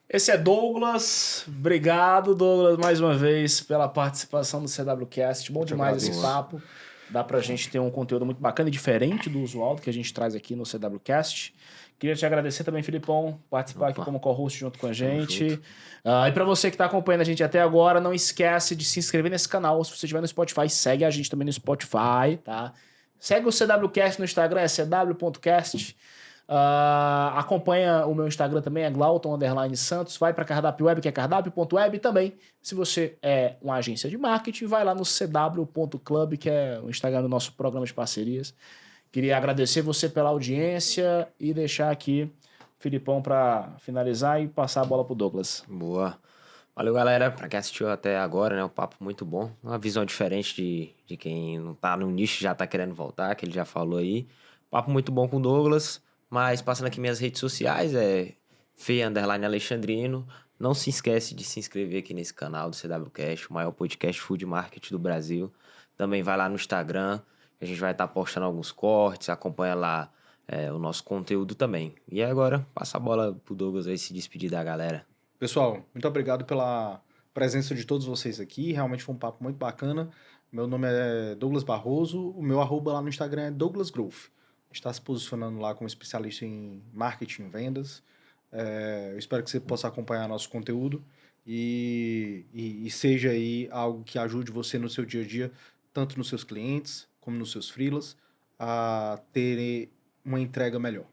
Esse é Douglas. Obrigado, Douglas, mais uma vez pela participação do CWCast. Bom demais esse papo. Dá pra gente ter um conteúdo muito bacana e diferente do usual do que a gente traz aqui no CWCast. Queria te agradecer também, Filipão, participar aqui como co-host junto com a gente. E pra você que tá acompanhando a gente até agora, não esquece de se inscrever nesse canal. Se você estiver no Spotify, segue a gente também no Spotify, tá? Segue o CWCast no Instagram, é cw.cast. Acompanha o meu Instagram também, é Glauton_Santos. Vai para Cardápio Web, que é cardápio.web. Também, se você é uma agência de marketing, vai lá no cw.club, que é o Instagram do nosso programa de parcerias. Queria agradecer você pela audiência e deixar aqui o Filipão para finalizar e passar a bola pro Douglas. Boa. Valeu, galera, para quem assistiu até agora, né? Um papo muito bom. Uma visão diferente de quem não tá no nicho, já tá querendo voltar, que ele já falou aí. Papo muito bom com o Douglas. Mas passando aqui minhas redes sociais, Fê_Alexandrino. Não se esquece de se inscrever aqui nesse canal do CWCast, o maior podcast food market do Brasil. Também vai lá no Instagram, que a gente vai estar postando alguns cortes, acompanha lá o nosso conteúdo também. E agora, passa a bola pro Douglas aí se despedir da galera. Pessoal, muito obrigado pela presença de todos vocês aqui. Realmente foi um papo muito bacana. Meu nome é Douglas Barroso. O meu arroba lá no Instagram é Douglas Growth. Está se posicionando lá como especialista em marketing e vendas. Eu espero que você possa acompanhar nosso conteúdo e seja aí algo que ajude você no seu dia a dia, tanto nos seus clientes como nos seus freelas, a ter uma entrega melhor.